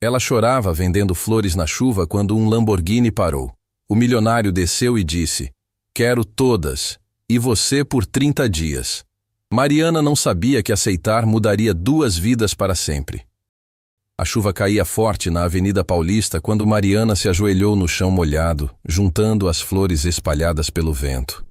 Ela chorava vendendo flores na chuva quando um Lamborghini parou. O milionário desceu e disse: "Quero todas, e você por 30 dias." Mariana não sabia que aceitar mudaria 2 vidas para sempre. A chuva caía forte na Avenida Paulista quando Mariana se ajoelhou no chão molhado, juntando as flores espalhadas pelo vento.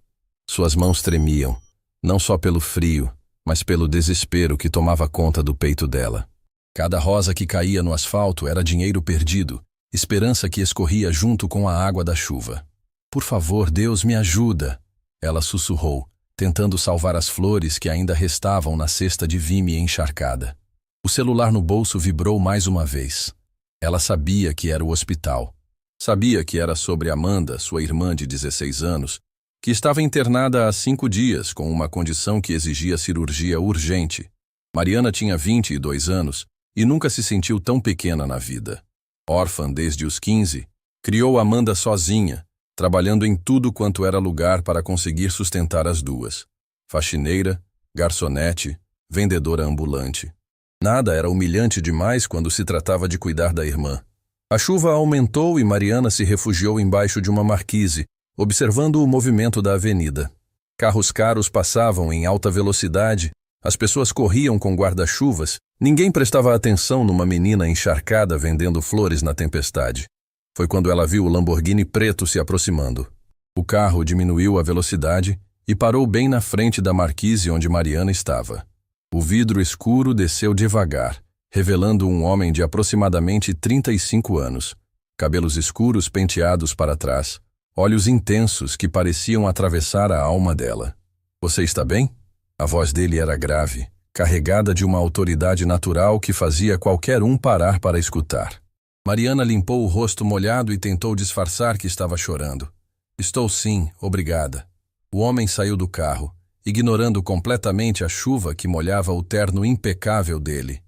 Suas mãos tremiam, não só pelo frio, mas pelo desespero que tomava conta do peito dela. Cada rosa que caía no asfalto era dinheiro perdido, esperança que escorria junto com a água da chuva. "Por favor, Deus, me ajuda!" ela sussurrou, tentando salvar as flores que ainda restavam na cesta de vime encharcada. O celular no bolso vibrou mais uma vez. Ela sabia que era o hospital. Sabia que era sobre Amanda, sua irmã de 16 anos, que estava internada há 5 dias com uma condição que exigia cirurgia urgente. Mariana tinha 22 anos e nunca se sentiu tão pequena na vida. Órfã desde os 15, criou Amanda sozinha, trabalhando em tudo quanto era lugar para conseguir sustentar as duas. Faxineira, garçonete, vendedora ambulante. Nada era humilhante demais quando se tratava de cuidar da irmã. A chuva aumentou e Mariana se refugiou embaixo de uma marquise, observando o movimento da avenida. Carros caros passavam em alta velocidade, as pessoas corriam com guarda-chuvas, ninguém prestava atenção numa menina encharcada vendendo flores na tempestade. Foi quando ela viu o Lamborghini preto se aproximando. O carro diminuiu a velocidade e parou bem na frente da marquise onde Mariana estava. O vidro escuro desceu devagar, revelando um homem de aproximadamente 35 anos. Cabelos escuros penteados para trás, olhos intensos que pareciam atravessar a alma dela. "Você está bem?" A voz dele era grave, carregada de uma autoridade natural que fazia qualquer um parar para escutar. Mariana limpou o rosto molhado e tentou disfarçar que estava chorando. "Estou sim, obrigada." O homem saiu do carro, ignorando completamente a chuva que molhava o terno impecável dele.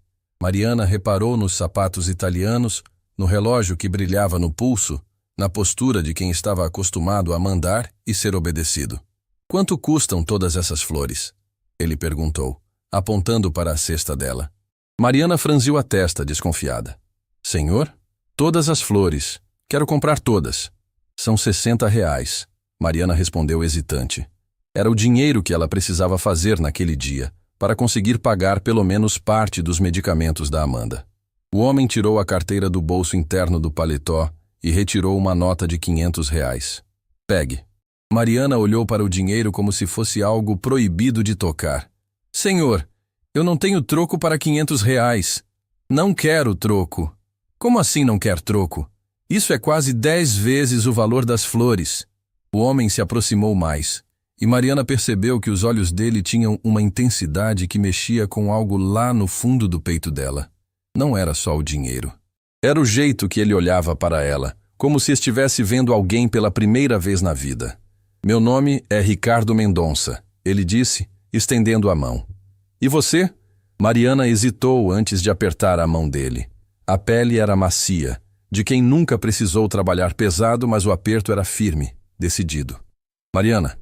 Mariana reparou nos sapatos italianos, no relógio que brilhava no pulso, na postura de quem estava acostumado a mandar e ser obedecido. "Quanto custam todas essas flores?" ele perguntou, apontando para a cesta dela. Mariana franziu a testa, desconfiada. "Senhor? Todas as flores. Quero comprar todas." "São R$60. Mariana respondeu hesitante. Era o dinheiro que ela precisava fazer naquele dia, para conseguir pagar pelo menos parte dos medicamentos da Amanda. O homem tirou a carteira do bolso interno do paletó e retirou uma nota de R$500. "Pegue." Mariana olhou para o dinheiro como se fosse algo proibido de tocar. "Senhor, eu não tenho troco para R$500. Não quero troco." "Como assim não quer troco? Isso é quase 10 vezes o valor das flores." O homem se aproximou mais, e Mariana percebeu que os olhos dele tinham uma intensidade que mexia com algo lá no fundo do peito dela. Não era só o dinheiro. Era o jeito que ele olhava para ela, como se estivesse vendo alguém pela primeira vez na vida. "Meu nome é Ricardo Mendonça," ele disse, estendendo a mão. "E você?" Mariana hesitou antes de apertar a mão dele. A pele era macia, de quem nunca precisou trabalhar pesado, mas o aperto era firme, decidido. "Mariana."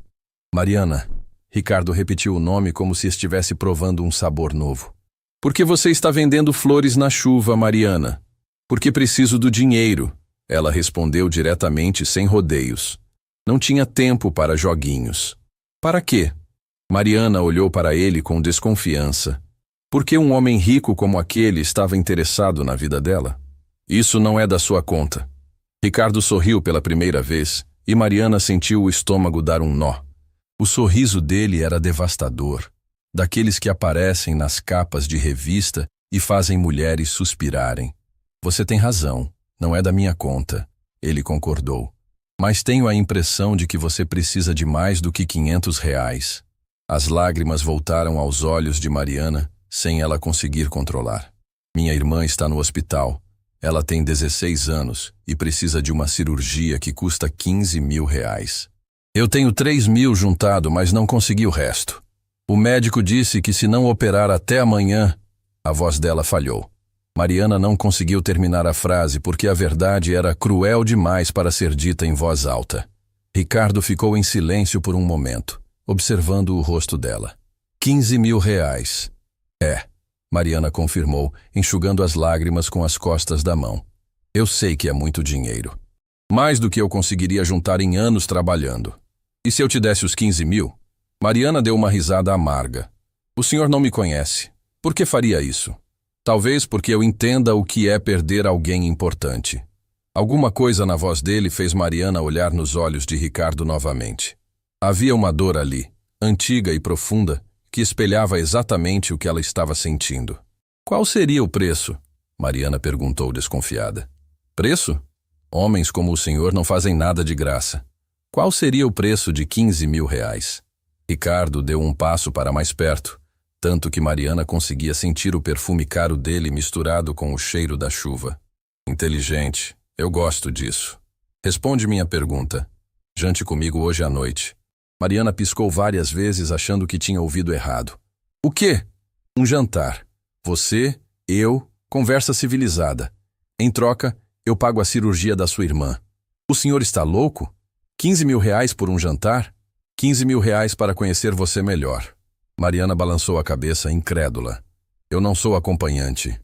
"Mariana." Ricardo repetiu o nome como se estivesse provando um sabor novo. "Por que você está vendendo flores na chuva, Mariana?" "Porque preciso do dinheiro," ela respondeu diretamente, sem rodeios. Não tinha tempo para joguinhos. "Para quê?" Mariana olhou para ele com desconfiança. Por que um homem rico como aquele estava interessado na vida dela? "Isso não é da sua conta." Ricardo sorriu pela primeira vez e Mariana sentiu o estômago dar um nó. O sorriso dele era devastador, daqueles que aparecem nas capas de revista e fazem mulheres suspirarem. "Você tem razão, não é da minha conta," ele concordou. "Mas tenho a impressão de que você precisa de mais do que R$500. As lágrimas voltaram aos olhos de Mariana, sem ela conseguir controlar. "Minha irmã está no hospital. Ela tem 16 anos e precisa de uma cirurgia que custa R$15.000. Eu tenho 3.000 juntado, mas não consegui o resto. O médico disse que se não operar até amanhã..." A voz dela falhou. Mariana não conseguiu terminar a frase porque a verdade era cruel demais para ser dita em voz alta. Ricardo ficou em silêncio por um momento, observando o rosto dela. R$15.000. É. Mariana confirmou, enxugando as lágrimas com as costas da mão. Eu sei que é muito dinheiro. Mais do que eu conseguiria juntar em anos trabalhando. E se eu te desse os 15 mil? Mariana deu uma risada amarga. O senhor não me conhece. Por que faria isso? Talvez porque eu entenda o que é perder alguém importante. Alguma coisa na voz dele fez Mariana olhar nos olhos de Ricardo novamente. Havia uma dor ali, antiga e profunda, que espelhava exatamente o que ela estava sentindo. Qual seria o preço? Mariana perguntou desconfiada. Preço? Homens como o senhor não fazem nada de graça. Qual seria o preço de 15 mil reais? Ricardo deu um passo para mais perto, tanto que Mariana conseguia sentir o perfume caro dele misturado com o cheiro da chuva. Inteligente, eu gosto disso. Responde minha pergunta. Jante comigo hoje à noite. Mariana piscou várias vezes achando que tinha ouvido errado. O quê? Um jantar. Você, eu, conversa civilizada. Em troca, eu pago a cirurgia da sua irmã. O senhor está louco? 15 mil reais por um jantar? 15 mil reais para conhecer você melhor. Mariana balançou a cabeça, incrédula. Eu não sou acompanhante.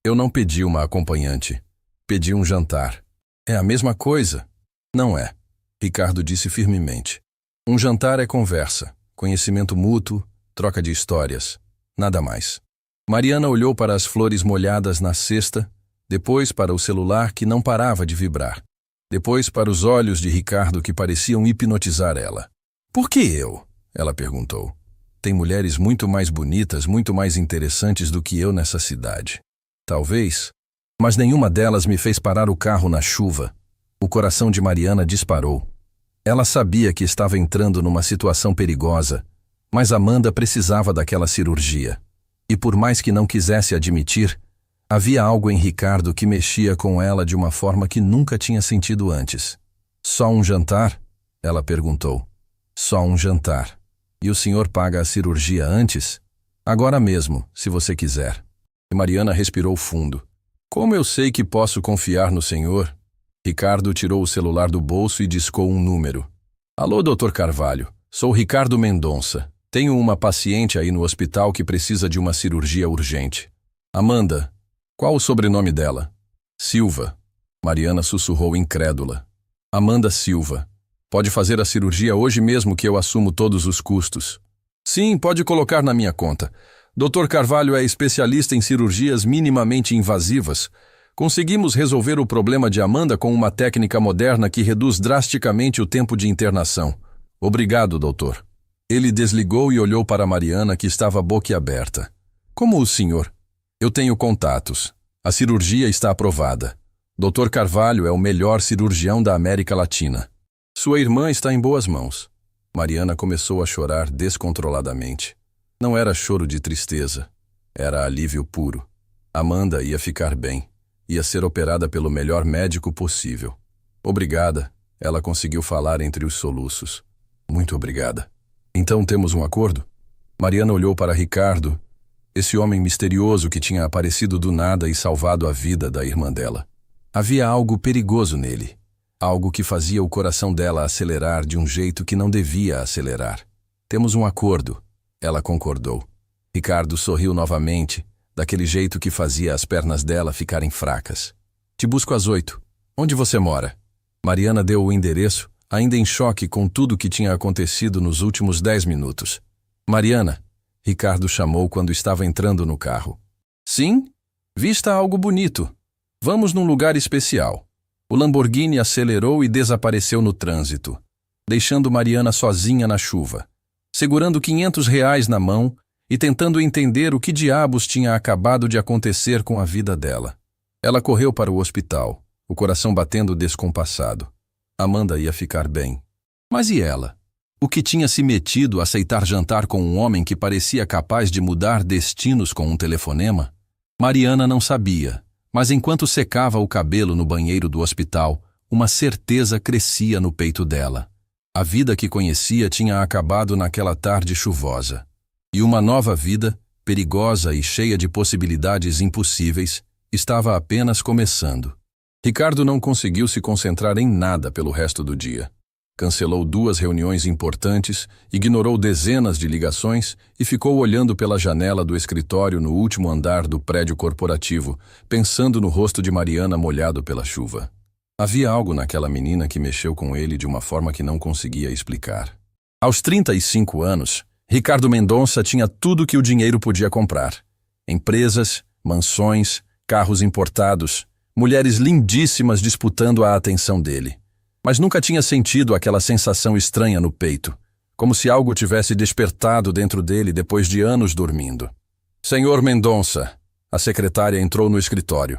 Eu não pedi uma acompanhante. Pedi um jantar. É a mesma coisa? Não é. Ricardo disse firmemente. Um jantar é conversa, conhecimento mútuo, troca de histórias. Nada mais. Mariana olhou para as flores molhadas na cesta, depois para o celular que não parava de vibrar. Depois para os olhos de Ricardo que pareciam hipnotizar ela. Por que eu? Ela perguntou. Tem mulheres muito mais bonitas, muito mais interessantes do que eu nessa cidade. Talvez, mas nenhuma delas me fez parar o carro na chuva. O coração de Mariana disparou. Ela sabia que estava entrando numa situação perigosa, mas Amanda precisava daquela cirurgia. E por mais que não quisesse admitir, havia algo em Ricardo que mexia com ela de uma forma que nunca tinha sentido antes. Só um jantar? Ela perguntou. Só um jantar. E o senhor paga a cirurgia antes? Agora mesmo, se você quiser. E Mariana respirou fundo. Como eu sei que posso confiar no senhor? Ricardo tirou o celular do bolso e discou um número. Alô, Dr. Carvalho. Sou Ricardo Mendonça. Tenho uma paciente aí no hospital que precisa de uma cirurgia urgente. Amanda. Qual o sobrenome dela? Silva. Mariana sussurrou incrédula. Amanda Silva. Pode fazer a cirurgia hoje mesmo que eu assumo todos os custos. Sim, pode colocar na minha conta. Dr. Carvalho é especialista em cirurgias minimamente invasivas. Conseguimos resolver o problema de Amanda com uma técnica moderna que reduz drasticamente o tempo de internação. Obrigado, doutor. Ele desligou e olhou para Mariana, que estava boquiaberta. Como o senhor? Eu tenho contatos. A cirurgia está aprovada. Dr. Carvalho é o melhor cirurgião da América Latina. Sua irmã está em boas mãos. Mariana começou a chorar descontroladamente. Não era choro de tristeza. Era alívio puro. Amanda ia ficar bem. Ia ser operada pelo melhor médico possível. Obrigada. Ela conseguiu falar entre os soluços. Muito obrigada. Então temos um acordo? Mariana olhou para Ricardo, esse homem misterioso que tinha aparecido do nada e salvado a vida da irmã dela. Havia algo perigoso nele. Algo que fazia o coração dela acelerar de um jeito que não devia acelerar. Temos um acordo. Ela concordou. Ricardo sorriu novamente, daquele jeito que fazia as pernas dela ficarem fracas. Te busco às 8. Onde você mora? Mariana deu o endereço, ainda em choque com tudo que tinha acontecido nos últimos 10 minutos. Mariana, Ricardo chamou quando estava entrando no carro. Sim? Vista algo bonito. Vamos num lugar especial. O Lamborghini acelerou e desapareceu no trânsito, deixando Mariana sozinha na chuva, segurando R$ 500 na mão e tentando entender o que diabos tinha acabado de acontecer com a vida dela. Ela correu para o hospital, o coração batendo descompassado. Amanda ia ficar bem. Mas e ela? O que tinha se metido a aceitar jantar com um homem que parecia capaz de mudar destinos com um telefonema? Mariana não sabia, mas enquanto secava o cabelo no banheiro do hospital, uma certeza crescia no peito dela. A vida que conhecia tinha acabado naquela tarde chuvosa. E uma nova vida, perigosa e cheia de possibilidades impossíveis, estava apenas começando. Ricardo não conseguiu se concentrar em nada pelo resto do dia. cancelou 2 reuniões importantes, ignorou dezenas de ligações e ficou olhando pela janela do escritório no último andar do prédio corporativo, pensando no rosto de Mariana molhado pela chuva. Havia algo naquela menina que mexeu com ele de uma forma que não conseguia explicar. Aos 35 anos, Ricardo Mendonça tinha tudo que o dinheiro podia comprar. Empresas, mansões, carros importados, mulheres lindíssimas disputando a atenção dele. Mas nunca tinha sentido aquela sensação estranha no peito, como se algo tivesse despertado dentro dele depois de anos dormindo. Senhor Mendonça, a secretária entrou no escritório.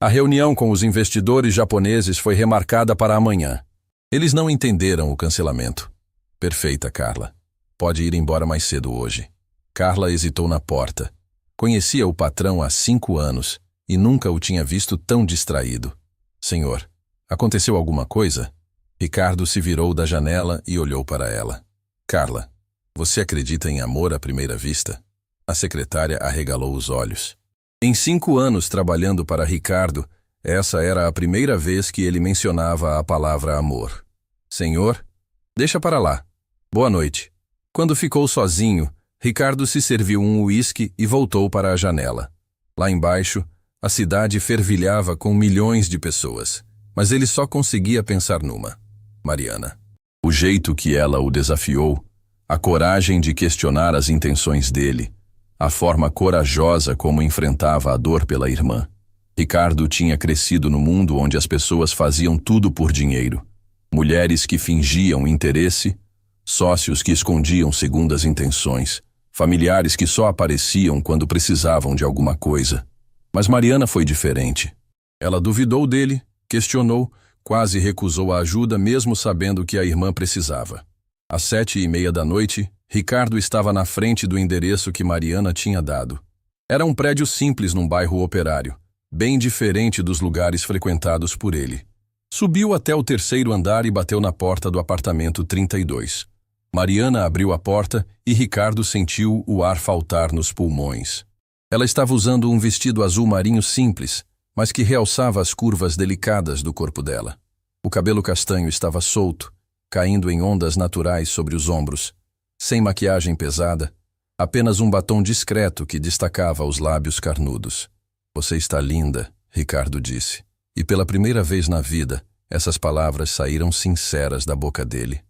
A reunião com os investidores japoneses foi remarcada para amanhã. Eles não entenderam o cancelamento. Perfeita, Carla. Pode ir embora mais cedo hoje. Carla hesitou na porta. Conhecia o patrão há 5 anos e nunca o tinha visto tão distraído. Senhor, aconteceu alguma coisa? Ricardo se virou da janela e olhou para ela. Carla, você acredita em amor à primeira vista? A secretária arregalou os olhos. Em 5 anos trabalhando para Ricardo, essa era a primeira vez que ele mencionava a palavra amor. Senhor, deixa para lá. Boa noite. Quando ficou sozinho, Ricardo se serviu um uísque e voltou para a janela. Lá embaixo, a cidade fervilhava com milhões de pessoas, mas ele só conseguia pensar numa: Mariana. O jeito que ela o desafiou, a coragem de questionar as intenções dele, a forma corajosa como enfrentava a dor pela irmã. Ricardo tinha crescido no mundo onde as pessoas faziam tudo por dinheiro. Mulheres que fingiam interesse, sócios que escondiam segundas intenções, familiares que só apareciam quando precisavam de alguma coisa. Mas Mariana foi diferente. Ela duvidou dele, questionou, quase recusou a ajuda mesmo sabendo que a irmã precisava. Às 7h30 da noite, Ricardo estava na frente do endereço que Mariana tinha dado. Era um prédio simples num bairro operário, bem diferente dos lugares frequentados por ele. Subiu até o 3º andar e bateu na porta do apartamento 32. Mariana abriu a porta e Ricardo sentiu o ar faltar nos pulmões. Ela estava usando um vestido azul marinho simples, mas que realçava as curvas delicadas do corpo dela. O cabelo castanho estava solto, caindo em ondas naturais sobre os ombros, sem maquiagem pesada, apenas um batom discreto que destacava os lábios carnudos. Você está linda, Ricardo disse, e pela primeira vez na vida, essas palavras saíram sinceras da boca dele.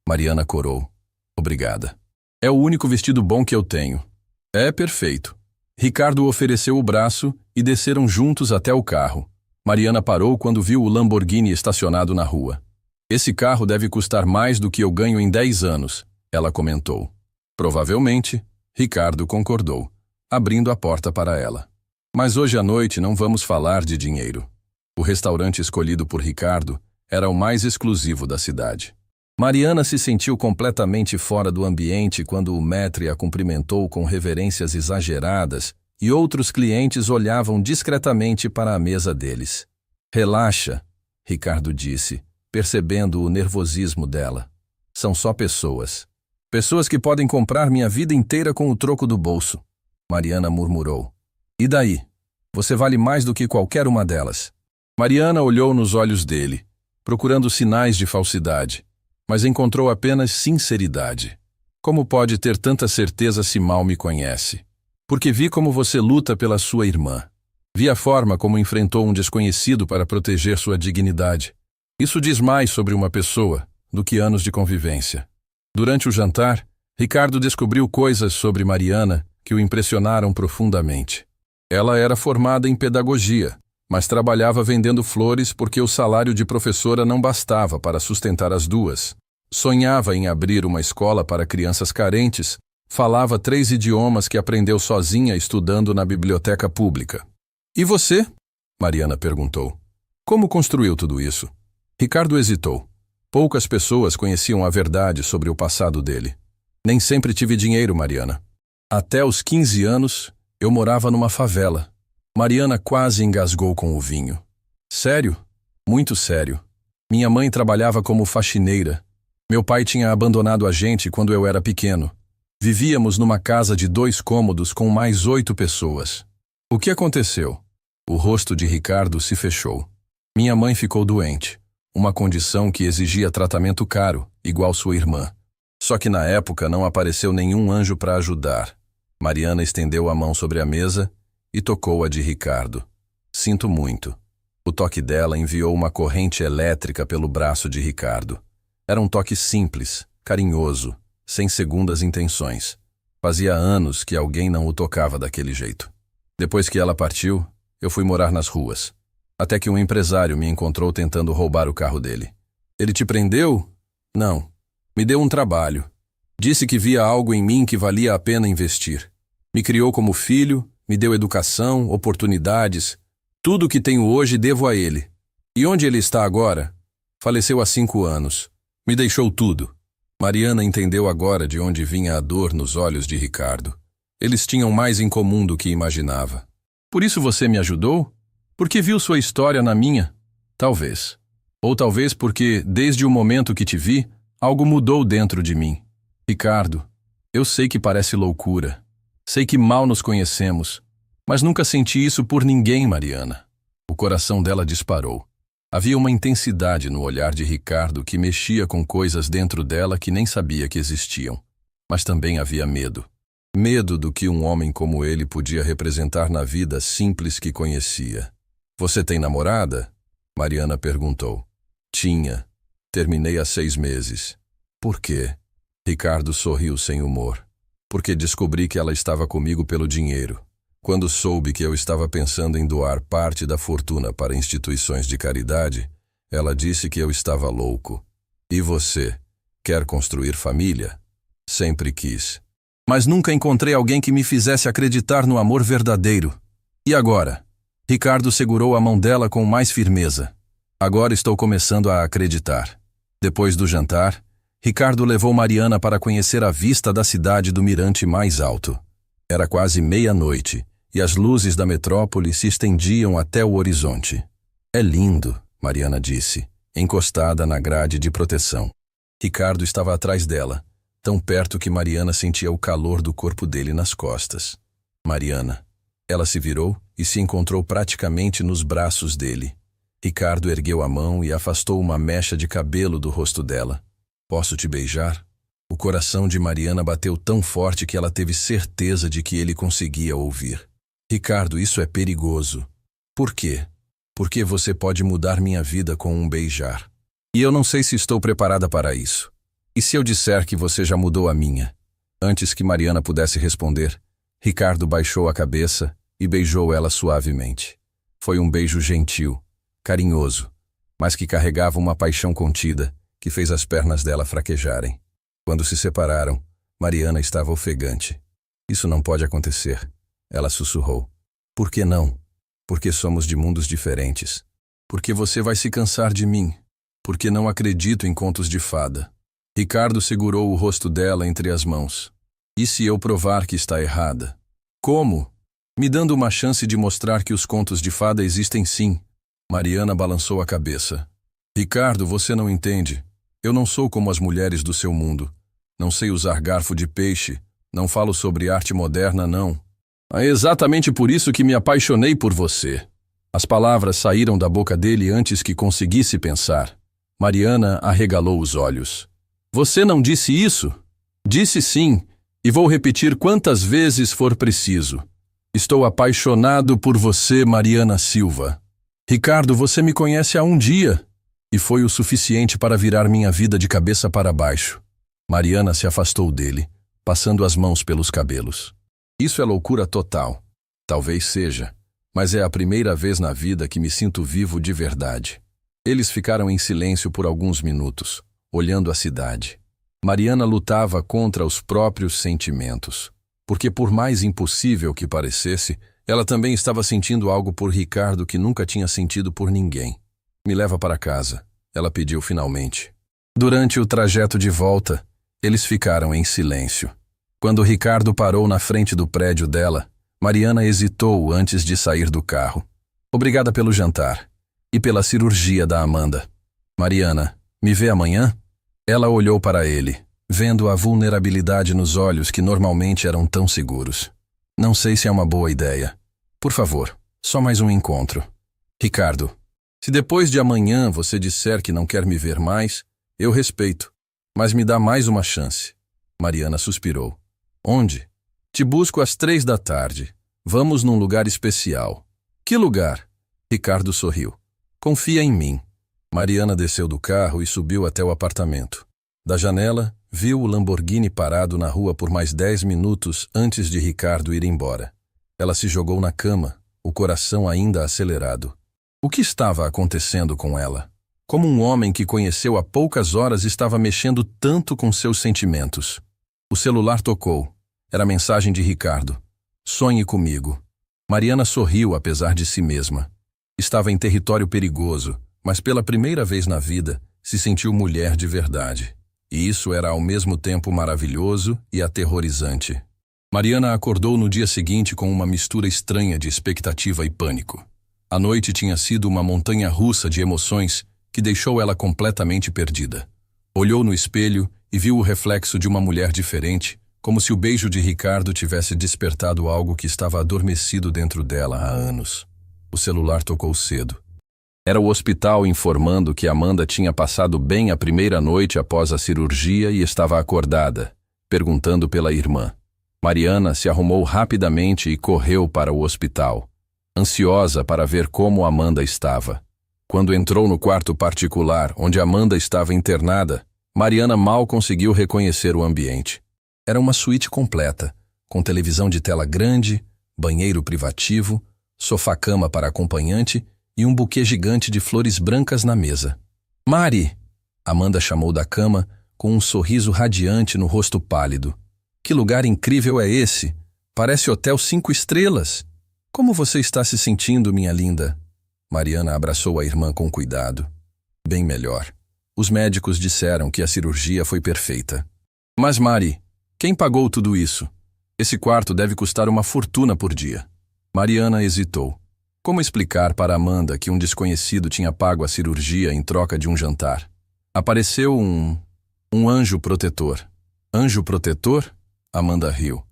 Mariana corou. Obrigada. É o único vestido bom que eu tenho. É perfeito. Ricardo ofereceu o braço e desceram juntos até o carro. Mariana parou quando viu o Lamborghini estacionado na rua. Esse carro deve custar mais do que eu ganho em 10 anos, ela comentou. Provavelmente, Ricardo concordou, abrindo a porta para ela. Mas hoje à noite não vamos falar de dinheiro. O restaurante escolhido por Ricardo era o mais exclusivo da cidade. Mariana se sentiu completamente fora do ambiente quando o maître a cumprimentou com reverências exageradas e outros clientes olhavam discretamente para a mesa deles. Relaxa, Ricardo disse, percebendo o nervosismo dela. São só pessoas. Pessoas que podem comprar minha vida inteira com o troco do bolso. Mariana murmurou. E daí? Você vale mais do que qualquer uma delas. Mariana olhou nos olhos dele, procurando sinais de falsidade, mas encontrou apenas sinceridade. Como pode ter tanta certeza se mal me conhece? Porque vi como você luta pela sua irmã. Vi a forma como enfrentou um desconhecido para proteger sua dignidade. Isso diz mais sobre uma pessoa do que anos de convivência. Durante o jantar, Ricardo descobriu coisas sobre Mariana que o impressionaram profundamente. Ela era formada em pedagogia, mas trabalhava vendendo flores porque o salário de professora não bastava para sustentar as duas. Sonhava em abrir uma escola para crianças carentes, falava 3 idiomas que aprendeu sozinha estudando na biblioteca pública. E você? Mariana perguntou. Como construiu tudo isso? Ricardo hesitou. Poucas pessoas conheciam a verdade sobre o passado dele. Nem sempre tive dinheiro, Mariana. Até os 15 anos, eu morava numa favela. Mariana quase engasgou com o vinho. Sério? Muito sério. Minha mãe trabalhava como faxineira. Meu pai tinha abandonado a gente quando eu era pequeno. Vivíamos numa casa de 2 cômodos com mais 8 pessoas. O que aconteceu? O rosto de Ricardo se fechou. Minha mãe ficou doente. uma condição que exigia tratamento caro, igual sua irmã. Só que na época não apareceu nenhum anjo para ajudar. Mariana estendeu a mão sobre a mesa e tocou a de Ricardo. Sinto muito. O toque dela enviou uma corrente elétrica pelo braço de Ricardo. Era um toque simples, carinhoso, sem segundas intenções. Fazia anos que alguém não o tocava daquele jeito. Depois que ela partiu, eu fui morar nas ruas. Até que um empresário me encontrou tentando roubar o carro dele. Ele te prendeu? Não. Me deu um trabalho. Disse que via algo em mim que valia a pena investir. Me criou como filho, me deu educação, oportunidades. Tudo o que tenho hoje devo a ele. E onde ele está agora? Faleceu há 5 anos. Me deixou tudo. Mariana entendeu agora de onde vinha a dor nos olhos de Ricardo. Eles tinham mais em comum do que imaginava. Por isso você me ajudou? Porque viu sua história na minha? Talvez. Ou talvez porque, desde o momento que te vi, algo mudou dentro de mim. Ricardo, eu sei que parece loucura. Sei que mal nos conhecemos. Mas nunca senti isso por ninguém, Mariana. O coração dela disparou. Havia uma intensidade no olhar de Ricardo que mexia com coisas dentro dela que nem sabia que existiam. Mas também havia medo. Medo do que um homem como ele podia representar na vida simples que conhecia. Você tem namorada? Mariana perguntou. Tinha. Terminei há 6 meses. Por quê? Ricardo sorriu sem humor. Porque descobri que ela estava comigo pelo dinheiro. Quando soube que eu estava pensando em doar parte da fortuna para instituições de caridade, ela disse que eu estava louco. E você? Quer construir família? Sempre quis. Mas nunca encontrei alguém que me fizesse acreditar no amor verdadeiro. E agora? Ricardo segurou a mão dela com mais firmeza. Agora estou começando a acreditar. Depois do jantar, Ricardo levou Mariana para conhecer a vista da cidade do mirante mais alto. Era quase meia-noite. E as luzes da metrópole se estendiam até o horizonte. É lindo, Mariana disse, encostada na grade de proteção. Ricardo estava atrás dela, tão perto que Mariana sentia o calor do corpo dele nas costas. Mariana. Ela se virou e se encontrou praticamente nos braços dele. Ricardo ergueu a mão e afastou uma mecha de cabelo do rosto dela. Posso te beijar? O coração de Mariana bateu tão forte que ela teve certeza de que ele conseguia ouvir. Ricardo, isso é perigoso. Por quê? Porque você pode mudar minha vida com um beijar. E eu não sei se estou preparada para isso. E se eu disser que você já mudou a minha? Antes que Mariana pudesse responder, Ricardo baixou a cabeça e beijou ela suavemente. Foi um beijo gentil, carinhoso, mas que carregava uma paixão contida que fez as pernas dela fraquejarem. Quando se separaram, Mariana estava ofegante. Isso não pode acontecer. Ela sussurrou. Por que não? Porque somos de mundos diferentes. Porque você vai se cansar de mim. Porque não acredito em contos de fada. Ricardo segurou o rosto dela entre as mãos. E se eu provar que está errada? Como? Me dando uma chance de mostrar que os contos de fada existem sim. Mariana balançou a cabeça. Ricardo, você não entende. Eu não sou como as mulheres do seu mundo. Não sei usar garfo de peixe. Não falo sobre arte moderna, não. É exatamente por isso que me apaixonei por você. As palavras saíram da boca dele antes que conseguisse pensar. Mariana arregalou os olhos. Você não disse isso? Disse sim, e vou repetir quantas vezes for preciso. Estou apaixonado por você, Mariana Silva. Ricardo, você me conhece há um dia, e foi o suficiente para virar minha vida de cabeça para baixo. Mariana se afastou dele, passando as mãos pelos cabelos. Isso é loucura total. Talvez seja, mas é a primeira vez na vida que me sinto vivo de verdade. Eles ficaram em silêncio por alguns minutos, olhando a cidade. Mariana lutava contra os próprios sentimentos, porque por mais impossível que parecesse, ela também estava sentindo algo por Ricardo que nunca tinha sentido por ninguém. Me leva para casa, ela pediu finalmente. Durante o trajeto de volta, eles ficaram em silêncio. Quando Ricardo parou na frente do prédio dela, Mariana hesitou antes de sair do carro. Obrigada pelo jantar e pela cirurgia da Amanda. Mariana, me vê amanhã? Ela olhou para ele, vendo a vulnerabilidade nos olhos que normalmente eram tão seguros. Não sei se é uma boa ideia. Por favor, só mais um encontro. Ricardo, Se depois de amanhã você disser que não quer me ver mais, eu respeito, mas me dá mais uma chance. Mariana suspirou. Onde? Te busco às 3 da tarde. Vamos num lugar especial. Que lugar? Ricardo sorriu. Confia em mim. Mariana desceu do carro e subiu até o apartamento. Da janela, viu o Lamborghini parado na rua por mais 10 minutos antes de Ricardo ir embora. Ela se jogou na cama, o coração ainda acelerado. O que estava acontecendo com ela? Como um homem que conheceu há poucas horas estava mexendo tanto com seus sentimentos? O celular tocou. Era a mensagem de Ricardo. Sonhe comigo. Mariana sorriu apesar de si mesma. Estava em território perigoso, mas pela primeira vez na vida se sentiu mulher de verdade. E isso era ao mesmo tempo maravilhoso e aterrorizante. Mariana acordou no dia seguinte com uma mistura estranha de expectativa e pânico. A noite tinha sido uma montanha-russa de emoções que deixou ela completamente perdida. Olhou no espelho e viu o reflexo de uma mulher diferente, como se o beijo de Ricardo tivesse despertado algo que estava adormecido dentro dela há anos. O celular tocou cedo. Era o hospital informando que Amanda tinha passado bem a primeira noite após a cirurgia e estava acordada, perguntando pela irmã. Mariana se arrumou rapidamente e correu para o hospital, ansiosa para ver como Amanda estava. Quando entrou no quarto particular, onde Amanda estava internada, Mariana mal conseguiu reconhecer o ambiente. Era uma suíte completa, com televisão de tela grande, banheiro privativo, sofá-cama para acompanhante e um buquê gigante de flores brancas na mesa. Mari! Amanda chamou da cama, com um sorriso radiante no rosto pálido. Que lugar incrível é esse? Parece hotel 5 estrelas. Como você está se sentindo, minha linda? Mariana abraçou a irmã com cuidado. Bem melhor. Os médicos disseram que a cirurgia foi perfeita. Mas Mari, quem pagou tudo isso? Esse quarto deve custar uma fortuna por dia. Mariana hesitou. Como explicar para Amanda que um desconhecido tinha pago a cirurgia em troca de um jantar? Apareceu um anjo protetor. Anjo protetor? Amanda riu.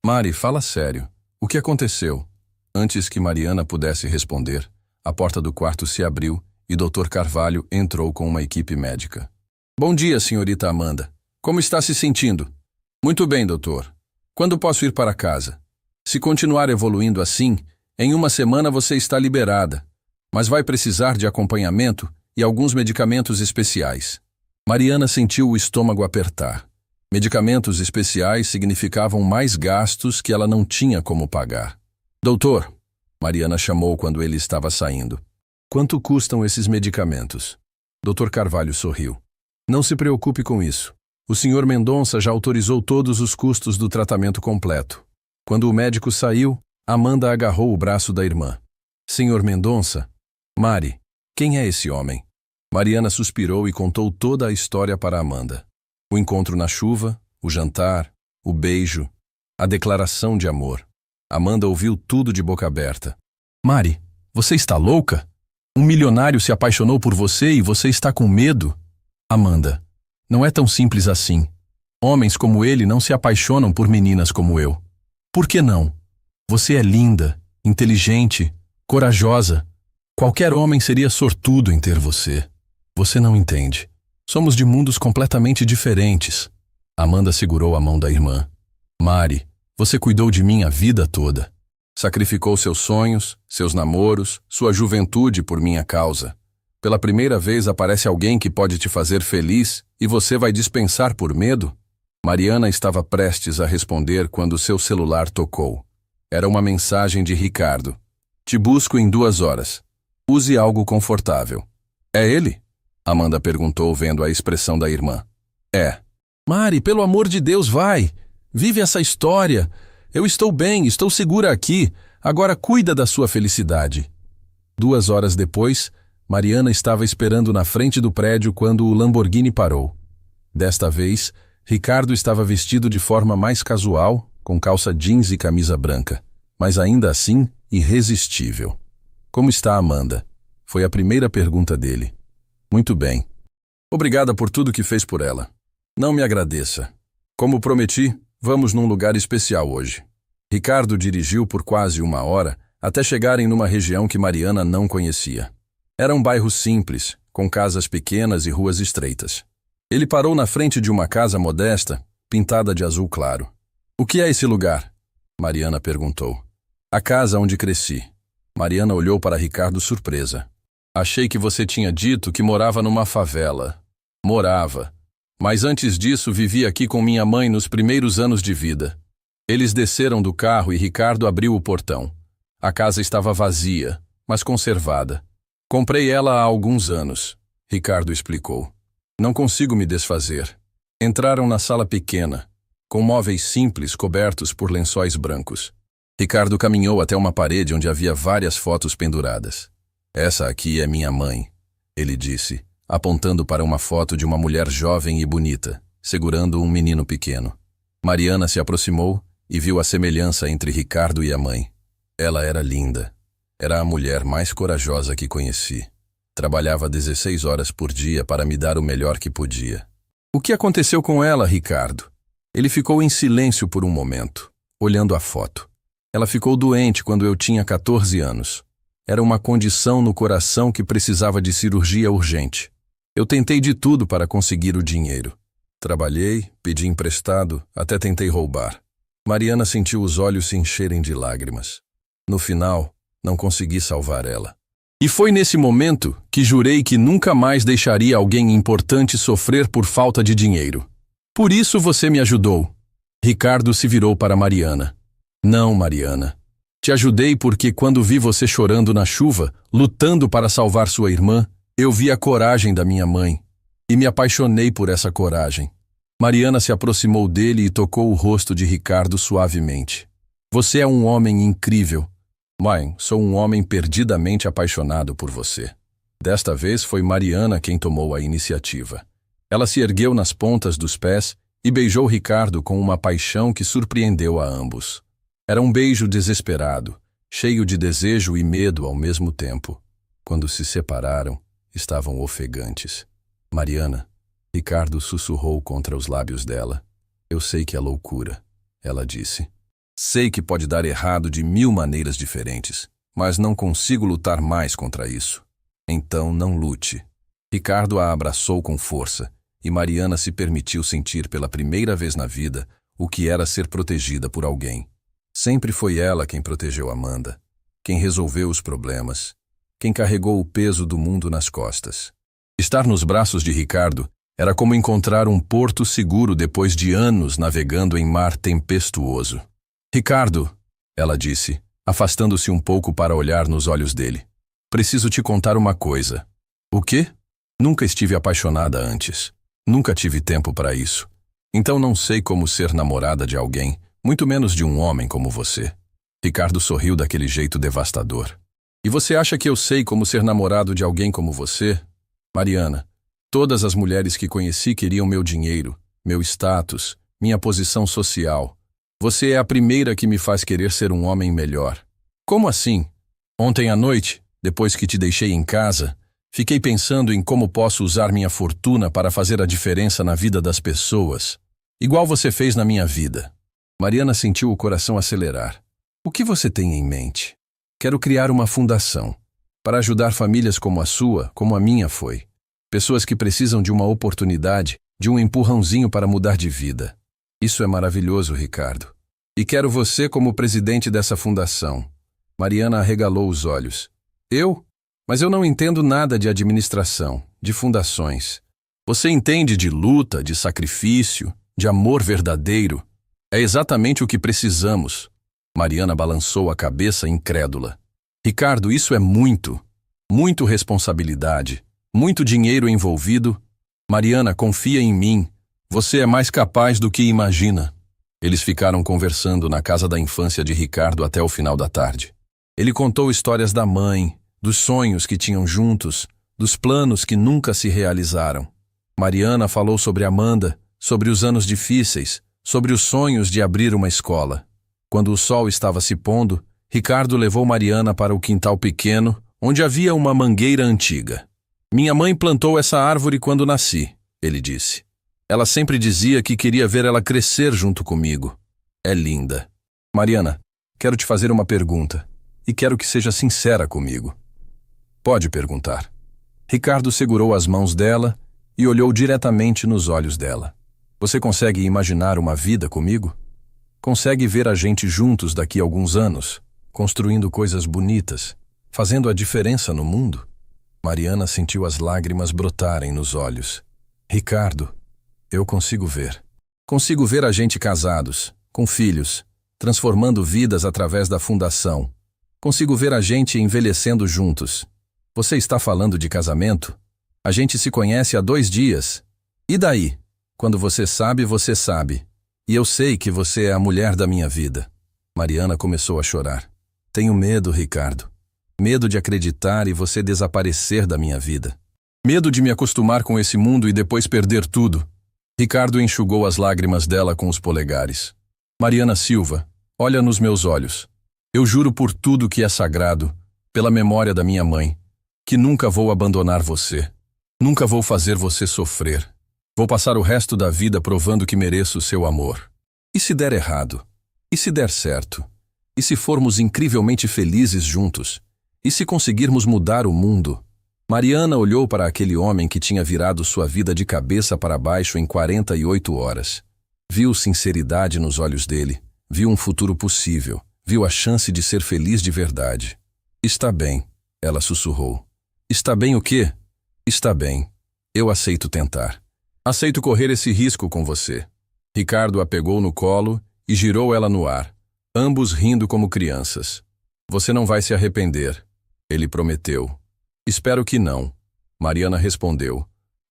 Mari, fala sério. O que aconteceu? Antes que Mariana pudesse responder, a porta do quarto se abriu e Dr. Carvalho entrou com uma equipe médica. Bom dia, senhorita Amanda. Como está se sentindo? Muito bem, doutor. Quando posso ir para casa? Se continuar evoluindo assim, em uma semana você está liberada, mas vai precisar de acompanhamento e alguns medicamentos especiais. Mariana sentiu o estômago apertar. Medicamentos especiais significavam mais gastos que ela não tinha como pagar. Doutor, Mariana chamou quando ele estava saindo. Quanto custam esses medicamentos? Dr. Carvalho sorriu. Não se preocupe com isso. O Sr. Mendonça já autorizou todos os custos do tratamento completo. Quando o médico saiu, Amanda agarrou o braço da irmã. Sr. Mendonça? Mari, quem é esse homem? Mariana suspirou e contou toda a história para Amanda. O encontro na chuva, o jantar, o beijo, a declaração de amor. Amanda ouviu tudo de boca aberta. Mari, você está louca? Um milionário se apaixonou por você e você está com medo? Amanda, não é tão simples assim. Homens como ele não se apaixonam por meninas como eu. Por que não? Você é linda, inteligente, corajosa. Qualquer homem seria sortudo em ter você. Você não entende. Somos de mundos completamente diferentes. Amanda segurou a mão da irmã. Mari, você cuidou de mim a vida toda. Sacrificou seus sonhos, seus namoros, sua juventude por minha causa. Pela primeira vez aparece alguém que pode te fazer feliz e você vai dispensar por medo? Mariana estava prestes a responder quando seu celular tocou. Era uma mensagem de Ricardo. Te busco em 2 horas. Use algo confortável. É ele? Amanda perguntou vendo a expressão da irmã. É. Mari, pelo amor de Deus, vai. Vive essa história. Eu estou bem, estou segura aqui. Agora cuida da sua felicidade. 2 horas depois, Mariana estava esperando na frente do prédio quando o Lamborghini parou. Desta vez, Ricardo estava vestido de forma mais casual, com calça jeans e camisa branca, mas ainda assim irresistível. Como está Amanda? Foi a primeira pergunta dele. Muito bem. Obrigada por tudo que fez por ela. Não me agradeça. Como prometi, vamos num lugar especial hoje. Ricardo dirigiu por quase 1 hora até chegarem numa região que Mariana não conhecia. Era um bairro simples, com casas pequenas e ruas estreitas. Ele parou na frente de uma casa modesta, pintada de azul claro. "O que é esse lugar?" Mariana perguntou. "A casa onde cresci." Mariana olhou para Ricardo surpresa. "Achei que você tinha dito que morava numa favela." "Morava. Mas antes disso vivi aqui com minha mãe nos primeiros anos de vida." Eles desceram do carro e Ricardo abriu o portão. A casa estava vazia, mas conservada. "Comprei ela há alguns anos", Ricardo explicou. "Não consigo me desfazer." Entraram na sala pequena, com móveis simples cobertos por lençóis brancos. Ricardo caminhou até uma parede onde havia várias fotos penduradas. "Essa aqui é minha mãe", ele disse, apontando para uma foto de uma mulher jovem e bonita, segurando um menino pequeno. Mariana se aproximou e viu a semelhança entre Ricardo e a mãe. Ela era linda. Era a mulher mais corajosa que conheci. Trabalhava 16 horas por dia para me dar o melhor que podia. "O que aconteceu com ela, Ricardo?" Ele ficou em silêncio por um momento, olhando a foto. "Ela ficou doente quando eu tinha 14 anos. Era uma condição no coração que precisava de cirurgia urgente. Eu tentei de tudo para conseguir o dinheiro. Trabalhei, pedi emprestado, até tentei roubar." Mariana sentiu os olhos se encherem de lágrimas. "No final, não consegui salvar ela. E foi nesse momento que jurei que nunca mais deixaria alguém importante sofrer por falta de dinheiro. Por isso você me ajudou." Ricardo se virou para Mariana. "Não, Mariana. Te ajudei porque quando vi você chorando na chuva, lutando para salvar sua irmã, eu vi a coragem da minha mãe. E me apaixonei por essa coragem." Mariana se aproximou dele e tocou o rosto de Ricardo suavemente. "Você é um homem incrível. Mãe, sou um homem perdidamente apaixonado por você." Desta vez foi Mariana quem tomou a iniciativa. Ela se ergueu nas pontas dos pés e beijou Ricardo com uma paixão que surpreendeu a ambos. Era um beijo desesperado, cheio de desejo e medo ao mesmo tempo. Quando se separaram, estavam ofegantes. "Mariana", Ricardo sussurrou contra os lábios dela. "Eu sei que é loucura", ela disse. "Sei que pode dar errado de 1000 maneiras diferentes, mas não consigo lutar mais contra isso." "Então não lute." Ricardo a abraçou com força, e Mariana se permitiu sentir pela primeira vez na vida o que era ser protegida por alguém. Sempre foi ela quem protegeu Amanda, quem resolveu os problemas, quem carregou o peso do mundo nas costas. Estar nos braços de Ricardo era como encontrar um porto seguro depois de anos navegando em mar tempestuoso. "Ricardo", ela disse, afastando-se um pouco para olhar nos olhos dele. "Preciso te contar uma coisa." "O quê?" "Nunca estive apaixonada antes. Nunca tive tempo para isso. Então não sei como ser namorada de alguém, muito menos de um homem como você." Ricardo sorriu daquele jeito devastador. "E você acha que eu sei como ser namorado de alguém como você? Mariana, todas as mulheres que conheci queriam meu dinheiro, meu status, minha posição social. Você é a primeira que me faz querer ser um homem melhor." "Como assim?" "Ontem à noite, depois que te deixei em casa, fiquei pensando em como posso usar minha fortuna para fazer a diferença na vida das pessoas, igual você fez na minha vida." Mariana sentiu o coração acelerar. "O que você tem em mente?" "Quero criar uma fundação para ajudar famílias como a sua, como a minha foi. Pessoas que precisam de uma oportunidade, de um empurrãozinho para mudar de vida." "Isso é maravilhoso, Ricardo. E quero você como presidente dessa fundação." Mariana arregalou os olhos. "Eu? Mas eu não entendo nada de administração, de fundações. Você entende de luta, de sacrifício, de amor verdadeiro. É exatamente o que precisamos." Mariana balançou a cabeça incrédula. "Ricardo, isso é muito responsabilidade. Muito dinheiro envolvido. Mariana, confia em mim. Você é mais capaz do que imagina." Eles ficaram conversando na casa da infância de Ricardo até o final da tarde. Ele contou histórias da mãe, dos sonhos que tinham juntos, dos planos que nunca se realizaram. Mariana falou sobre Amanda, sobre os anos difíceis, sobre os sonhos de abrir uma escola. Quando o sol estava se pondo, Ricardo levou Mariana para o quintal pequeno, onde havia uma mangueira antiga. "Minha mãe plantou essa árvore quando nasci", ele disse. "Ela sempre dizia que queria ver ela crescer junto comigo. É linda. Mariana, quero te fazer uma pergunta, e quero que seja sincera comigo." Pode perguntar. Ricardo segurou as mãos dela e olhou diretamente nos olhos dela. Você consegue imaginar uma vida comigo? Consegue ver a gente juntos daqui a alguns anos, construindo coisas bonitas, fazendo a diferença no mundo? Mariana sentiu as lágrimas brotarem nos olhos. Ricardo, eu consigo ver. Consigo ver a gente casados, com filhos, transformando vidas através da fundação. Consigo ver a gente envelhecendo juntos. Você está falando de casamento? A gente se conhece há 2 dias. E daí? Quando você sabe, você sabe. E eu sei que você é a mulher da minha vida. Mariana começou a chorar. Tenho medo, Ricardo. Medo de acreditar e você desaparecer da minha vida. Medo de me acostumar com esse mundo e depois perder tudo. Ricardo enxugou as lágrimas dela com os polegares. Mariana Silva, olha nos meus olhos. Eu juro por tudo que é sagrado, pela memória da minha mãe, que nunca vou abandonar você. Nunca vou fazer você sofrer. Vou passar o resto da vida provando que mereço o seu amor. E se der errado? E se der certo? E se formos incrivelmente felizes juntos? E se conseguirmos mudar o mundo? Mariana olhou para aquele homem que tinha virado sua vida de cabeça para baixo em 48 horas. Viu sinceridade nos olhos dele, viu um futuro possível, viu a chance de ser feliz de verdade. Está bem, ela sussurrou. Está bem o quê? Está bem. Eu aceito tentar. Aceito correr esse risco com você. Ricardo a pegou no colo e girou ela no ar, ambos rindo como crianças. Você não vai se arrepender, ele prometeu. Espero que não, Mariana respondeu.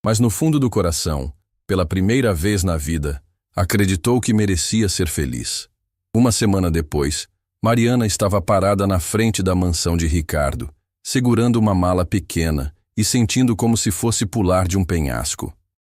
Mas no fundo do coração, pela primeira vez na vida, acreditou que merecia ser feliz. Uma semana depois, Mariana estava parada na frente da mansão de Ricardo, segurando uma mala pequena e sentindo como se fosse pular de um penhasco.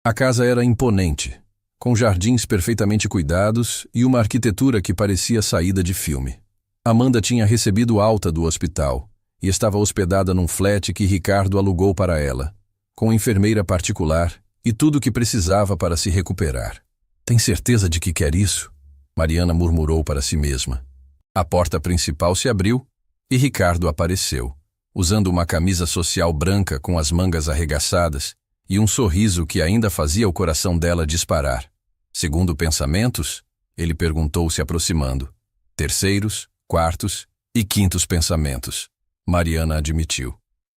A casa era imponente, com jardins perfeitamente cuidados e uma arquitetura que parecia saída de filme. Amanda tinha recebido alta do hospital e estava hospedada num flat que Ricardo alugou para ela, com enfermeira particular e tudo o que precisava para se recuperar. Tem certeza de que quer isso? Mariana murmurou para si mesma. A porta principal se abriu e Ricardo apareceu, usando uma camisa social branca com as mangas arregaçadas e um sorriso que ainda fazia o coração dela disparar. Segundo pensamentos, ele perguntou se aproximando. Terceiros, quartos e quintos pensamentos. Mariana admitiu.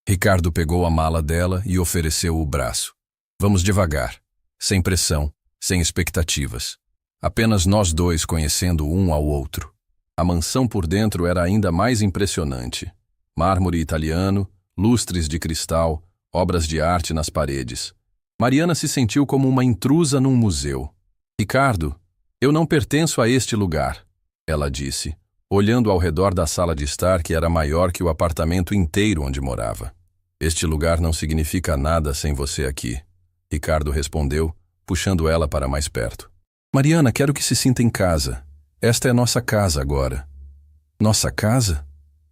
Ricardo pegou a mala dela e ofereceu o braço. Vamos devagar, sem pressão, sem expectativas. Apenas nós dois conhecendo um ao outro. A mansão por dentro era ainda mais impressionante. Mármore italiano, lustres de cristal, obras de arte nas paredes. Mariana se sentiu como uma intrusa num museu. Ricardo, eu não pertenço a este lugar, ela disse, olhando ao redor da sala de estar que era maior que o apartamento inteiro onde morava. Este lugar não significa nada sem você aqui, Ricardo respondeu, puxando ela para mais perto. Mariana, quero que se sinta em casa. Esta é nossa casa agora. Nossa casa?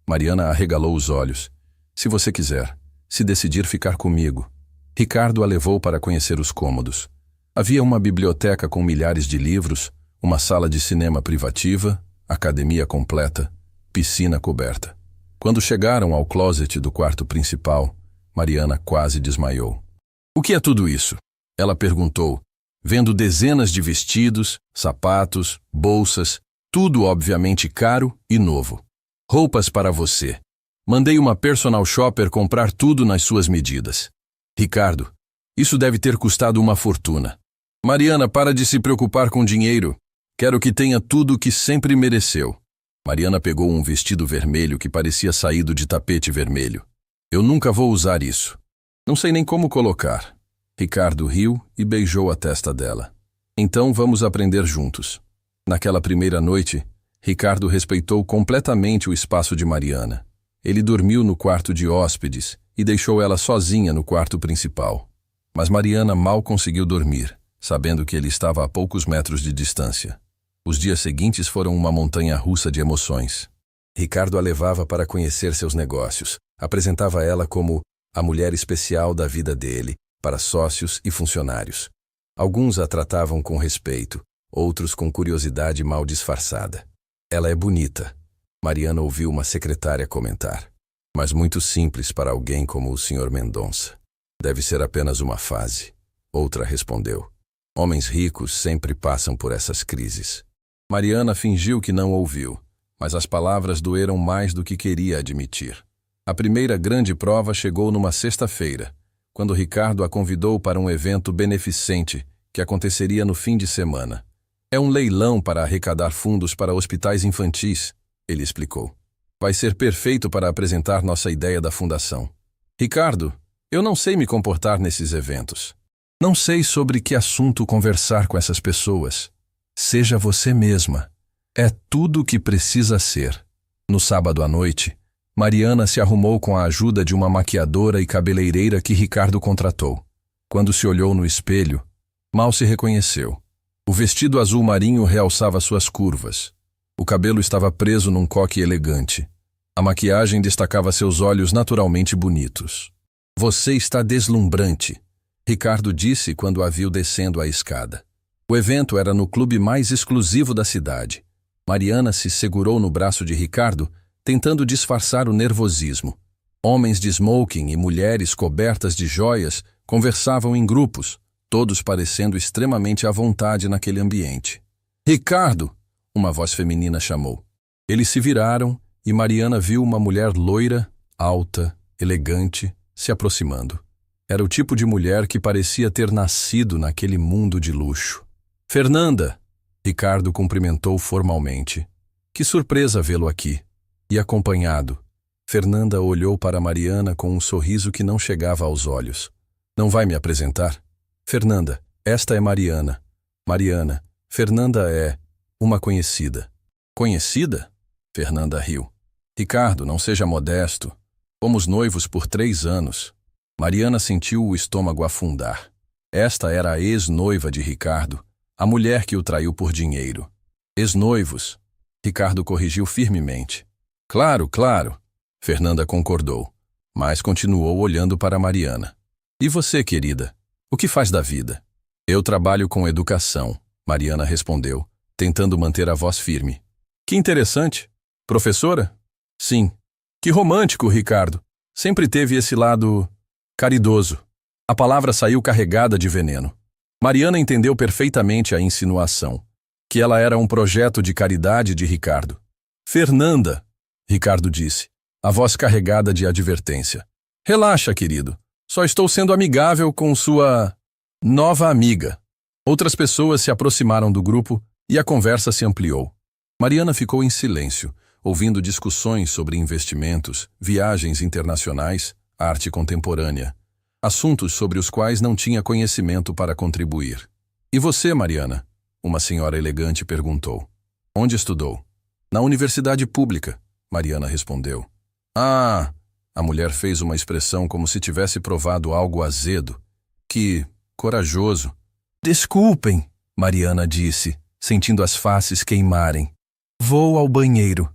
Mariana arregalou os olhos. Se você quiser, se decidir ficar comigo. Ricardo a levou para conhecer os cômodos. Havia uma biblioteca com milhares de livros, uma sala de cinema privativa, academia completa, piscina coberta. Quando chegaram ao closet do quarto principal, Mariana quase desmaiou. O que é tudo isso? Ela perguntou, vendo dezenas de vestidos, sapatos, bolsas, tudo obviamente caro e novo. Roupas para você. Mandei uma personal shopper comprar tudo nas suas medidas. Ricardo, isso deve ter custado uma fortuna. Mariana, para de se preocupar com dinheiro. Quero que tenha tudo o que sempre mereceu. Mariana pegou um vestido vermelho que parecia saído de tapete vermelho. Eu nunca vou usar isso. Não sei nem como colocar. Ricardo riu e beijou a testa dela. Então vamos aprender juntos. Naquela primeira noite, Ricardo respeitou completamente o espaço de Mariana. Ele dormiu no quarto de hóspedes e deixou ela sozinha no quarto principal. Mas Mariana mal conseguiu dormir, sabendo que ele estava a poucos metros de distância. Os dias seguintes foram uma montanha-russa de emoções. Ricardo a levava para conhecer seus negócios, apresentava ela como a mulher especial da vida dele, para sócios e funcionários. Alguns a tratavam com respeito, outros com curiosidade mal disfarçada. Ela é bonita, Mariana ouviu uma secretária comentar. mas muito simples para alguém como o Sr. Mendonça. Deve ser apenas uma fase. Outra respondeu. Homens ricos sempre passam por essas crises. Mariana fingiu que não ouviu, mas as palavras doeram mais do que queria admitir. A primeira grande prova chegou numa sexta-feira, quando Ricardo a convidou para um evento beneficente que aconteceria no fim de semana. É um leilão para arrecadar fundos para hospitais infantis, ele explicou. Vai ser perfeito para apresentar nossa ideia da fundação. Ricardo, eu não sei me comportar nesses eventos. Não sei sobre que assunto conversar com essas pessoas. Seja você mesma. É tudo o que precisa ser. No sábado à noite, Mariana se arrumou com a ajuda de uma maquiadora e cabeleireira que Ricardo contratou. Quando se olhou no espelho, mal se reconheceu. O vestido azul marinho realçava suas curvas. O cabelo estava preso num coque elegante. A maquiagem destacava seus olhos naturalmente bonitos. Você está deslumbrante, Ricardo disse quando a viu descendo a escada. O evento era no clube mais exclusivo da cidade. Mariana se segurou no braço de Ricardo, tentando disfarçar o nervosismo. Homens de smoking e mulheres cobertas de joias conversavam em grupos, todos parecendo extremamente à vontade naquele ambiente. Ricardo! Uma voz feminina chamou. Eles se viraram e Mariana viu uma mulher loira, alta, elegante, se aproximando. Era o tipo de mulher que parecia ter nascido naquele mundo de luxo. Fernanda! Ricardo cumprimentou formalmente. Que surpresa vê-lo aqui. E acompanhado. Fernanda olhou para Mariana com um sorriso que não chegava aos olhos. Não vai me apresentar? Fernanda, esta é Mariana. Mariana, Fernanda é uma conhecida. Conhecida? Fernanda riu. Ricardo, não seja modesto. Fomos noivos por 3 anos. Mariana sentiu o estômago afundar. Esta era a ex-noiva de Ricardo, a mulher que o traiu por dinheiro. Ex-noivos. Ricardo corrigiu firmemente. Claro, claro. Fernanda concordou, mas continuou olhando para Mariana. E você, querida? O que faz da vida? Eu trabalho com educação, Mariana respondeu, tentando manter a voz firme. Que interessante. Professora? Sim. Que romântico, Ricardo. Sempre teve esse lado caridoso. A palavra saiu carregada de veneno. Mariana entendeu perfeitamente a insinuação, que ela era um projeto de caridade de Ricardo. Fernanda, Ricardo disse, a voz carregada de advertência. Relaxa, querido. Só estou sendo amigável com sua nova amiga. Outras pessoas se aproximaram do grupo e a conversa se ampliou. Mariana ficou em silêncio, ouvindo discussões sobre investimentos, viagens internacionais, arte contemporânea, assuntos sobre os quais não tinha conhecimento para contribuir. E você, Mariana? Uma senhora elegante perguntou. Onde estudou? Na universidade pública, Mariana respondeu. Ah! A mulher fez uma expressão como se tivesse provado algo azedo. Que corajoso. Desculpem, Mariana disse, sentindo as faces queimarem. Vou ao banheiro.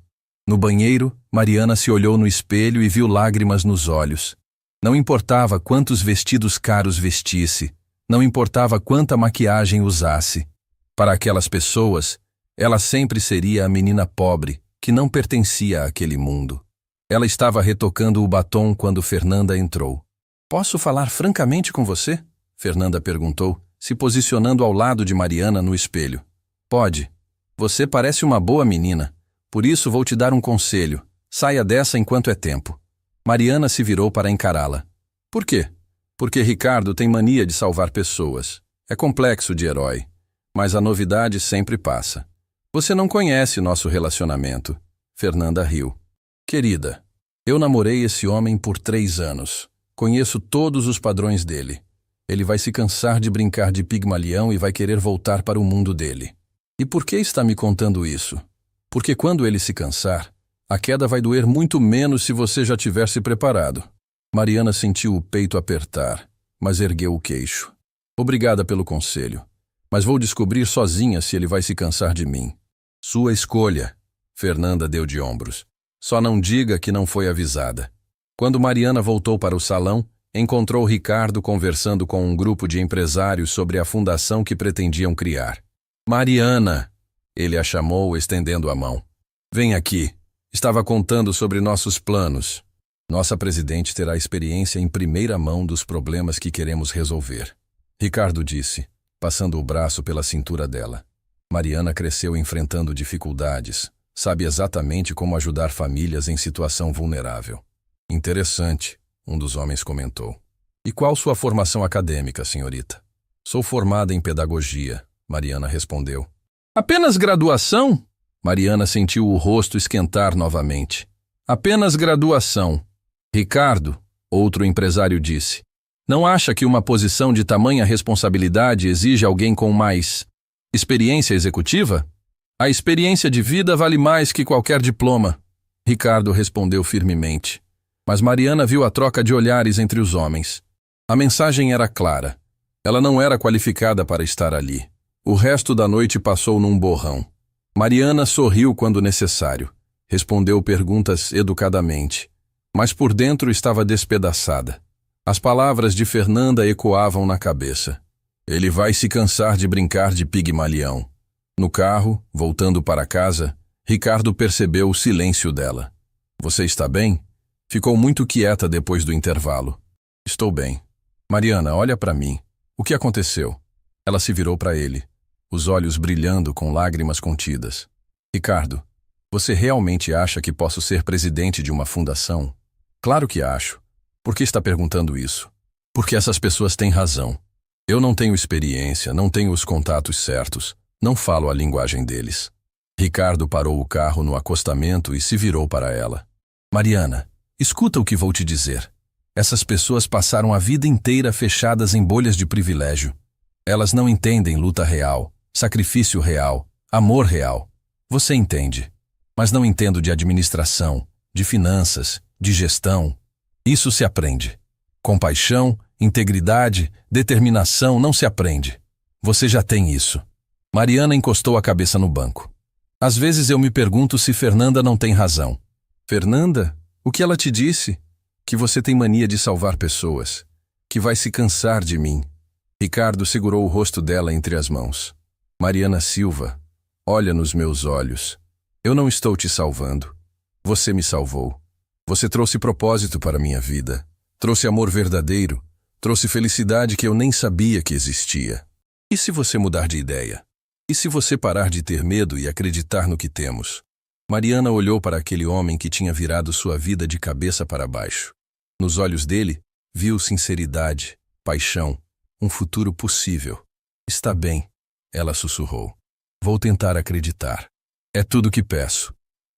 No banheiro, Mariana se olhou no espelho e viu lágrimas nos olhos. Não importava quantos vestidos caros vestisse, não importava quanta maquiagem usasse. Para aquelas pessoas, ela sempre seria a menina pobre, que não pertencia àquele mundo. Ela estava retocando o batom quando Fernanda entrou. Posso falar francamente com você? Fernanda perguntou, se posicionando ao lado de Mariana no espelho. Pode. Você parece uma boa menina. Por isso vou te dar um conselho. Saia dessa enquanto é tempo. Mariana se virou para encará-la. Por quê? Porque Ricardo tem mania de salvar pessoas. É complexo de herói. Mas a novidade sempre passa. Você não conhece nosso relacionamento. Fernanda riu. Querida, eu namorei esse homem por 3 anos. Conheço todos os padrões dele. Ele vai se cansar de brincar de Pigmalião e vai querer voltar para o mundo dele. E por que está me contando isso? Porque quando ele se cansar, a queda vai doer muito menos se você já tiver se preparado. Mariana sentiu o peito apertar, mas ergueu o queixo. Obrigada pelo conselho, mas vou descobrir sozinha se ele vai se cansar de mim. Sua escolha, Fernanda deu de ombros. Só não diga que não foi avisada. Quando Mariana voltou para o salão, encontrou Ricardo conversando com um grupo de empresários sobre a fundação que pretendiam criar. Mariana! Ele a chamou, estendendo a mão. Vem aqui. Estava contando sobre nossos planos. Nossa presidente terá experiência em primeira mão dos problemas que queremos resolver. Ricardo disse, passando o braço pela cintura dela. Mariana cresceu enfrentando dificuldades. Sabe exatamente como ajudar famílias em situação vulnerável. Interessante, um dos homens comentou. E qual sua formação acadêmica, senhorita? Sou formada em pedagogia, Mariana respondeu. Apenas graduação? Mariana sentiu o rosto esquentar novamente. Apenas graduação. Ricardo, outro empresário disse, não acha que uma posição de tamanha responsabilidade exige alguém com mais experiência executiva? A experiência de vida vale mais que qualquer diploma, Ricardo respondeu firmemente. Mas Mariana viu a troca de olhares entre os homens. A mensagem era clara. Ela não era qualificada para estar ali. O resto da noite passou num borrão. Mariana sorriu quando necessário. Respondeu perguntas educadamente. Mas por dentro estava despedaçada. As palavras de Fernanda ecoavam na cabeça. Ele vai se cansar de brincar de pigmalião. No carro, voltando para casa, Ricardo percebeu o silêncio dela. Você está bem? Ficou muito quieta depois do intervalo. Estou bem. Mariana, olha para mim. O que aconteceu? Ela se virou para ele, os olhos brilhando com lágrimas contidas. Ricardo, você realmente acha que posso ser presidente de uma fundação? Claro que acho. Por que está perguntando isso? Porque essas pessoas têm razão. Eu não tenho experiência, não tenho os contatos certos, não falo a linguagem deles. Ricardo parou o carro no acostamento e se virou para ela. Mariana, escuta o que vou te dizer. Essas pessoas passaram a vida inteira fechadas em bolhas de privilégio. Elas não entendem luta real, sacrifício real, amor real. Você entende. Mas não entendo de administração, de finanças, de gestão. Isso se aprende. Compaixão, integridade, determinação não se aprende. Você já tem isso. Mariana encostou a cabeça no banco. Às vezes eu me pergunto se Fernanda não tem razão. Fernanda? O que ela te disse? Que você tem mania de salvar pessoas. Que vai se cansar de mim. Ricardo segurou o rosto dela entre as mãos. Mariana Silva, olha nos meus olhos. Eu não estou te salvando. Você me salvou. Você trouxe propósito para minha vida. Trouxe amor verdadeiro. Trouxe felicidade que eu nem sabia que existia. E se você mudar de ideia? E se você parar de ter medo e acreditar no que temos? Mariana olhou para aquele homem que tinha virado sua vida de cabeça para baixo. Nos olhos dele, viu sinceridade, paixão, um futuro possível. Está bem, ela sussurrou. Vou tentar acreditar. É tudo o que peço.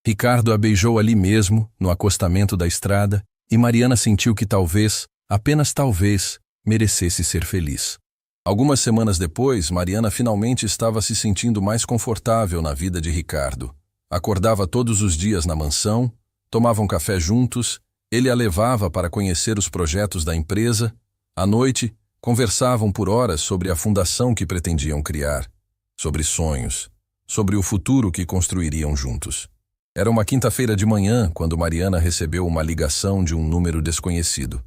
Ricardo a beijou ali mesmo, no acostamento da estrada, e Mariana sentiu que talvez, apenas talvez, merecesse ser feliz. Algumas semanas depois, Mariana finalmente estava se sentindo mais confortável na vida de Ricardo. Acordava todos os dias na mansão, tomavam café juntos, ele a levava para conhecer os projetos da empresa. À noite, conversavam por horas sobre a fundação que pretendiam criar, sobre sonhos, sobre o futuro que construiriam juntos. Era uma quinta-feira de manhã quando Mariana recebeu uma ligação de um número desconhecido.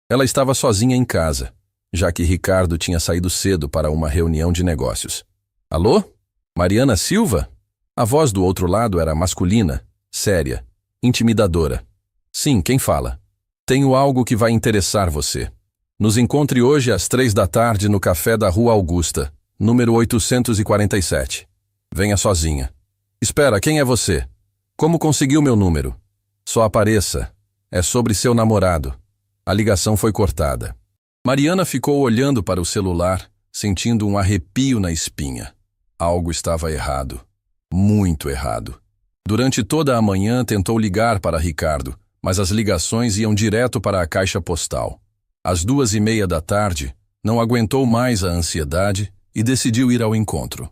Ela estava sozinha em casa, já que Ricardo tinha saído cedo para uma reunião de negócios. Alô? Mariana Silva? A voz do outro lado era masculina, séria, intimidadora. Sim, quem fala? Tenho algo que vai interessar você. Nos encontre hoje às 15h no café da Rua Augusta, número 847. Venha sozinha. Espera, quem é você? Como conseguiu meu número? Só apareça. É sobre seu namorado. A ligação foi cortada. Mariana ficou olhando para o celular, sentindo um arrepio na espinha. Algo estava errado. Muito errado. Durante toda a manhã tentou ligar para Ricardo, mas as ligações iam direto para a caixa postal. Às 14h30, não aguentou mais a ansiedade e decidiu ir ao encontro.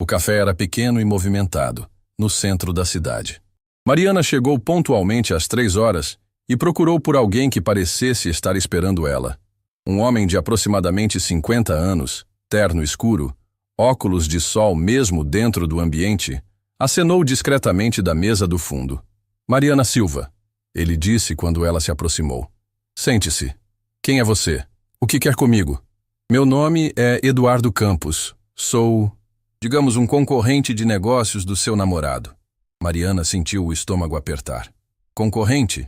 O café era pequeno e movimentado, no centro da cidade. Mariana chegou pontualmente às 3h e procurou por alguém que parecesse estar esperando ela. Um homem de aproximadamente 50 anos, terno escuro, óculos de sol mesmo dentro do ambiente, acenou discretamente da mesa do fundo. Mariana Silva, ele disse quando ela se aproximou. Sente-se. Quem é você? O que quer comigo? Meu nome é Eduardo Campos. Sou, digamos, um concorrente de negócios do seu namorado. Mariana sentiu o estômago apertar. Concorrente?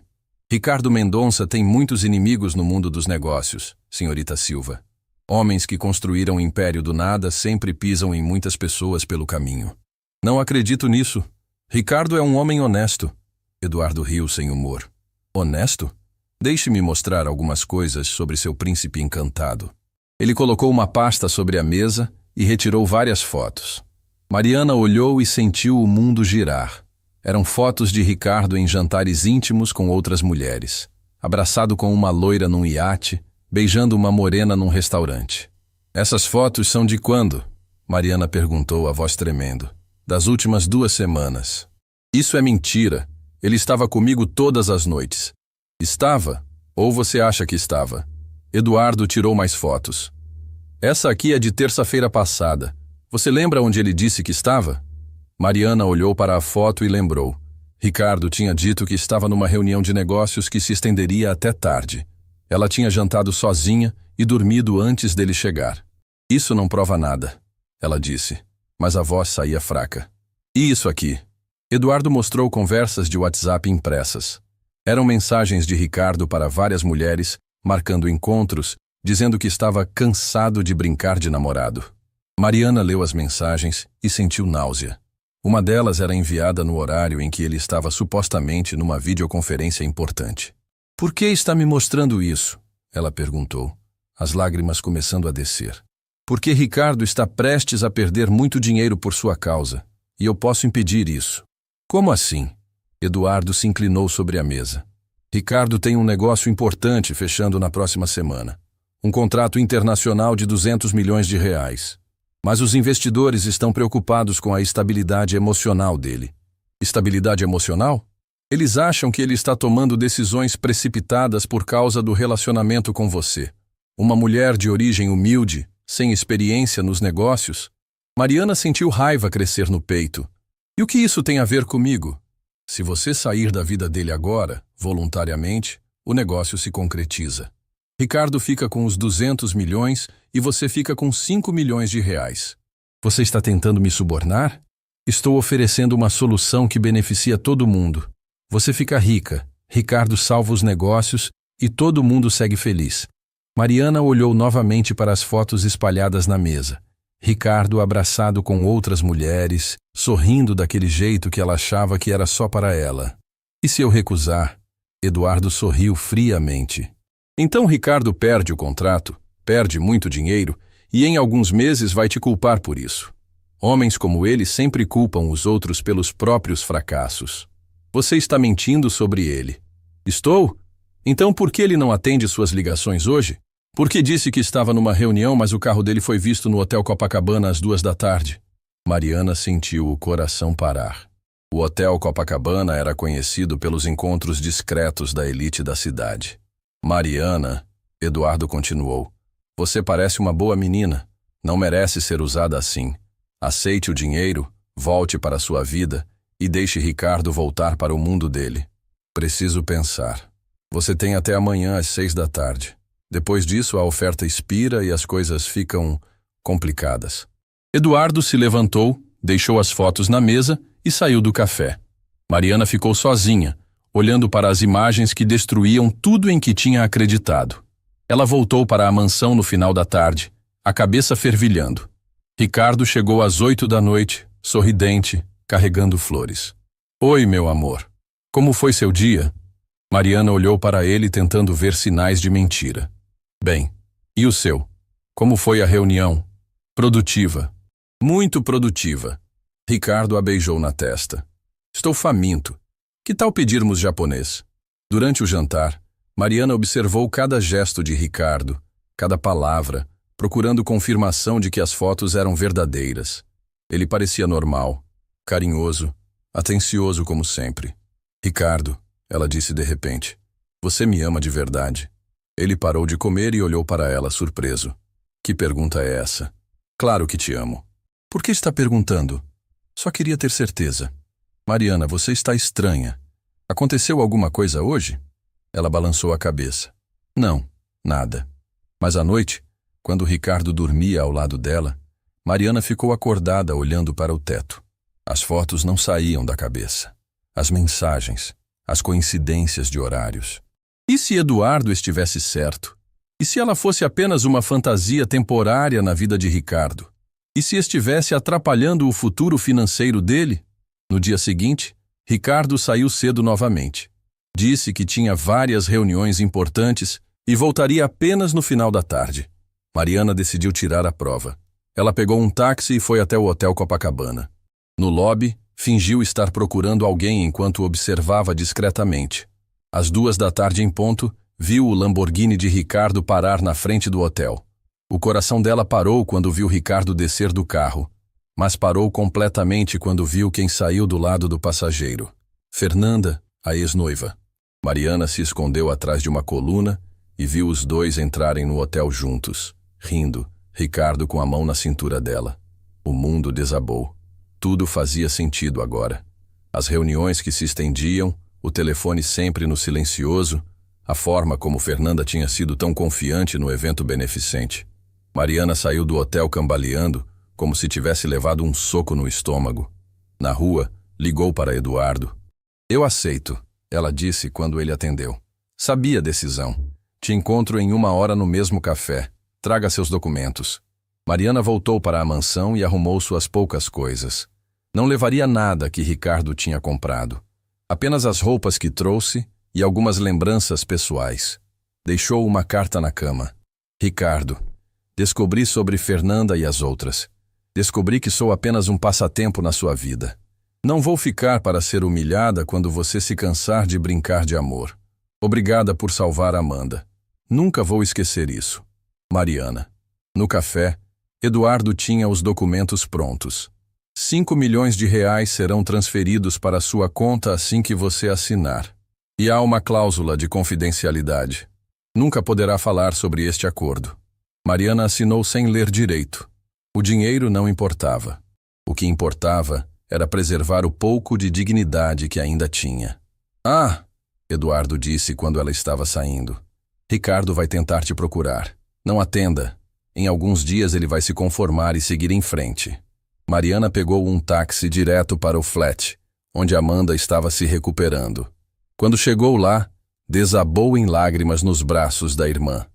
Ricardo Mendonça tem muitos inimigos no mundo dos negócios, senhorita Silva. Homens que construíram um império do nada sempre pisam em muitas pessoas pelo caminho. Não acredito nisso. Ricardo é um homem honesto. Eduardo riu sem humor. Honesto? Deixe-me mostrar algumas coisas sobre seu príncipe encantado. Ele colocou uma pasta sobre a mesa e retirou várias fotos. Mariana olhou e sentiu o mundo girar. Eram fotos de Ricardo em jantares íntimos com outras mulheres, abraçado com uma loira num iate, beijando uma morena num restaurante. Essas fotos são de quando? Mariana perguntou, a voz tremendo. Das últimas 2 semanas. Isso é mentira. Ele estava comigo todas as noites. Estava? Ou você acha que estava? Eduardo tirou mais fotos. Essa aqui é de terça-feira passada. Você lembra onde ele disse que estava? Mariana olhou para a foto e lembrou. Ricardo tinha dito que estava numa reunião de negócios que se estenderia até tarde. Ela tinha jantado sozinha e dormido antes dele chegar. Isso não prova nada, ela disse, mas a voz saía fraca. E isso aqui? Eduardo mostrou conversas de WhatsApp impressas. Eram mensagens de Ricardo para várias mulheres, marcando encontros, dizendo que estava cansado de brincar de namorado. Mariana leu as mensagens e sentiu náusea. Uma delas era enviada no horário em que ele estava supostamente numa videoconferência importante. Por que está me mostrando isso? Ela perguntou, as lágrimas começando a descer. Porque Ricardo está prestes a perder muito dinheiro por sua causa, e eu posso impedir isso. Como assim? Eduardo se inclinou sobre a mesa. Ricardo tem um negócio importante fechando na próxima semana. Um contrato internacional de 200 milhões de reais. Mas os investidores estão preocupados com a estabilidade emocional dele. Estabilidade emocional? Eles acham que ele está tomando decisões precipitadas por causa do relacionamento com você. Uma mulher de origem humilde, sem experiência nos negócios. Mariana sentiu raiva crescer no peito. E o que isso tem a ver comigo? Se você sair da vida dele agora, voluntariamente, o negócio se concretiza. Ricardo fica com os 200 milhões e você fica com 5 milhões de reais. Você está tentando me subornar? Estou oferecendo uma solução que beneficia todo mundo. Você fica rica, Ricardo salva os negócios e todo mundo segue feliz. Mariana olhou novamente para as fotos espalhadas na mesa. Ricardo abraçado com outras mulheres, sorrindo daquele jeito que ela achava que era só para ela. E se eu recusar? Eduardo sorriu friamente. Então Ricardo perde o contrato, perde muito dinheiro e em alguns meses vai te culpar por isso. Homens como ele sempre culpam os outros pelos próprios fracassos. Você está mentindo sobre ele. Estou? Então por que ele não atende suas ligações hoje? Por que disse que estava numa reunião, mas o carro dele foi visto no Hotel Copacabana às 2 da tarde? Mariana sentiu o coração parar. O Hotel Copacabana era conhecido pelos encontros discretos da elite da cidade. Mariana, Eduardo continuou, você parece uma boa menina. Não merece ser usada assim. Aceite o dinheiro, volte para a sua vida e deixe Ricardo voltar para o mundo dele. Preciso pensar. Você tem até amanhã às 6 da tarde. Depois disso, a oferta expira e as coisas ficam complicadas. Eduardo se levantou, deixou as fotos na mesa e saiu do café. Mariana ficou sozinha, olhando para as imagens que destruíam tudo em que tinha acreditado. Ela voltou para a mansão no final da tarde, a cabeça fervilhando. Ricardo chegou às 8 da noite, sorridente, carregando flores. Oi, meu amor. Como foi seu dia? Mariana olhou para ele tentando ver sinais de mentira. Bem, e o seu? Como foi a reunião? Produtiva. Muito produtiva. Ricardo a beijou na testa. Estou faminto. Que tal pedirmos japonês? Durante o jantar, Mariana observou cada gesto de Ricardo, cada palavra, procurando confirmação de que as fotos eram verdadeiras. Ele parecia normal, carinhoso, atencioso como sempre. Ricardo, ela disse de repente, você me ama de verdade? Ele parou de comer e olhou para ela surpreso. Que pergunta é essa? Claro que te amo. Por que está perguntando? Só queria ter certeza. Mariana, você está estranha. Aconteceu alguma coisa hoje? Ela balançou a cabeça. Não, nada. Mas à noite, quando Ricardo dormia ao lado dela, Mariana ficou acordada olhando para o teto. As fotos não saíam da cabeça. As mensagens, as coincidências de horários. E se Eduardo estivesse certo? E se ela fosse apenas uma fantasia temporária na vida de Ricardo? E se estivesse atrapalhando o futuro financeiro dele? No dia seguinte, Ricardo saiu cedo novamente. Disse que tinha várias reuniões importantes e voltaria apenas no final da tarde. Mariana decidiu tirar a prova. Ela pegou um táxi e foi até o Hotel Copacabana. No lobby, fingiu estar procurando alguém enquanto observava discretamente. Às 2 da tarde em ponto, viu o Lamborghini de Ricardo parar na frente do hotel. O coração dela parou quando viu Ricardo descer do carro, mas parou completamente quando viu quem saiu do lado do passageiro. Fernanda, a ex-noiva. Mariana se escondeu atrás de uma coluna e viu os dois entrarem no hotel juntos, rindo, Ricardo com a mão na cintura dela. O mundo desabou. Tudo fazia sentido agora. As reuniões que se estendiam, o telefone sempre no silencioso, a forma como Fernanda tinha sido tão confiante no evento beneficente. Mariana saiu do hotel cambaleando, como se tivesse levado um soco no estômago. Na rua, ligou para Eduardo. "Eu aceito", ela disse quando ele atendeu. "Sabia a decisão. Te encontro em 1 hora no mesmo café. Traga seus documentos." Mariana voltou para a mansão e arrumou suas poucas coisas. Não levaria nada que Ricardo tinha comprado. Apenas as roupas que trouxe e algumas lembranças pessoais. Deixou uma carta na cama. "Ricardo, descobri sobre Fernanda e as outras. Descobri que sou apenas um passatempo na sua vida. Não vou ficar para ser humilhada quando você se cansar de brincar de amor. Obrigada por salvar Amanda. Nunca vou esquecer isso. Mariana." No café, Eduardo tinha os documentos prontos. 5 milhões de reais serão transferidos para sua conta assim que você assinar. E há uma cláusula de confidencialidade. Nunca poderá falar sobre este acordo. Mariana assinou sem ler direito. O dinheiro não importava. O que importava era preservar o pouco de dignidade que ainda tinha. "Ah!", Eduardo disse quando ela estava saindo. "Ricardo vai tentar te procurar. Não atenda. Em alguns dias ele vai se conformar e seguir em frente." Mariana pegou um táxi direto para o flat, onde Amanda estava se recuperando. Quando chegou lá, desabou em lágrimas nos braços da irmã.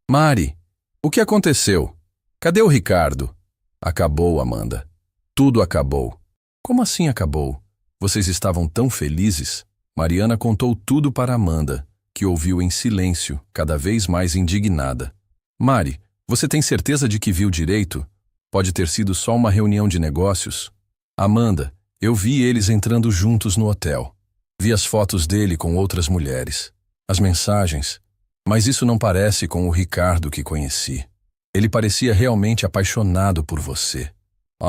"Mari, o que aconteceu? Cadê o Ricardo?" "Acabou, Amanda. Tudo acabou." "Como assim acabou? Vocês estavam tão felizes?" Mariana contou tudo para Amanda, que ouviu em silêncio, cada vez mais indignada. "Mari, você tem certeza de que viu direito? Pode ter sido só uma reunião de negócios." "Amanda, eu vi eles entrando juntos no hotel. Vi as fotos dele com outras mulheres. As mensagens. Mas isso não parece com o Ricardo que conheci. Ele parecia realmente apaixonado por você."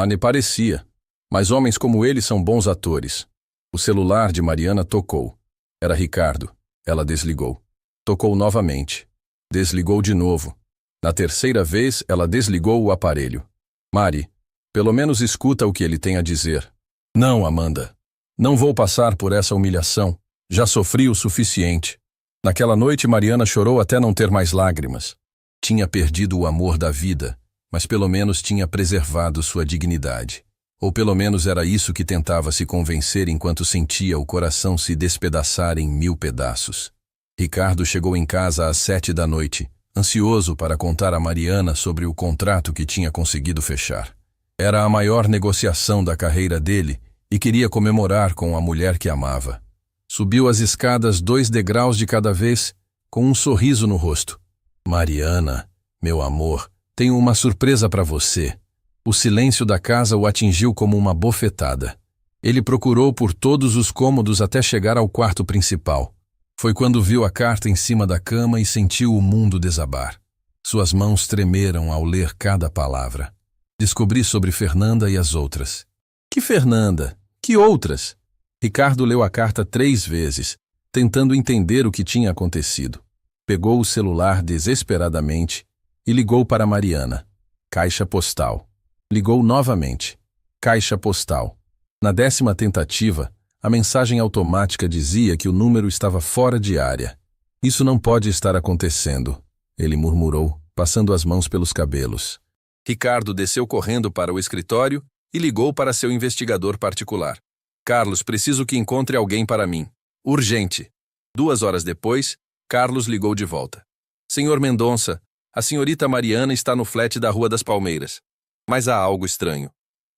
"Me parecia. Mas homens como ele são bons atores." O celular de Mariana tocou. Era Ricardo. Ela desligou. Tocou novamente. Desligou de novo. Na terceira vez, ela desligou o aparelho. "Mari, pelo menos escuta o que ele tem a dizer." "Não, Amanda. Não vou passar por essa humilhação. Já sofri o suficiente." Naquela noite, Mariana chorou até não ter mais lágrimas. Tinha perdido o amor da vida, mas pelo menos tinha preservado sua dignidade. Ou pelo menos era isso que tentava se convencer enquanto sentia o coração se despedaçar em 1000 pedaços. Ricardo chegou em casa às 7 da noite, ansioso para contar a Mariana sobre o contrato que tinha conseguido fechar. Era a maior negociação da carreira dele e queria comemorar com a mulher que amava. Subiu as escadas 2 degraus de cada vez, com um sorriso no rosto. "Mariana, meu amor, tenho uma surpresa para você." O silêncio da casa o atingiu como uma bofetada. Ele procurou por todos os cômodos até chegar ao quarto principal. Foi quando viu a carta em cima da cama e sentiu o mundo desabar. Suas mãos tremeram ao ler cada palavra. "Descobri sobre Fernanda e as outras." "Que Fernanda? Que outras?" Ricardo leu a carta 3 vezes, tentando entender o que tinha acontecido. Pegou o celular desesperadamente e ligou para Mariana. Caixa postal. Ligou novamente. Caixa postal. Na 10ª tentativa, a mensagem automática dizia que o número estava fora de área. "Isso não pode estar acontecendo", ele murmurou, passando as mãos pelos cabelos. Ricardo desceu correndo para o escritório e ligou para seu investigador particular. "Carlos, preciso que encontre alguém para mim." Urgente. 2 horas depois, Carlos ligou de volta. Senhor Mendonça, a senhorita Mariana está no flat da Rua das Palmeiras. Mas há algo estranho.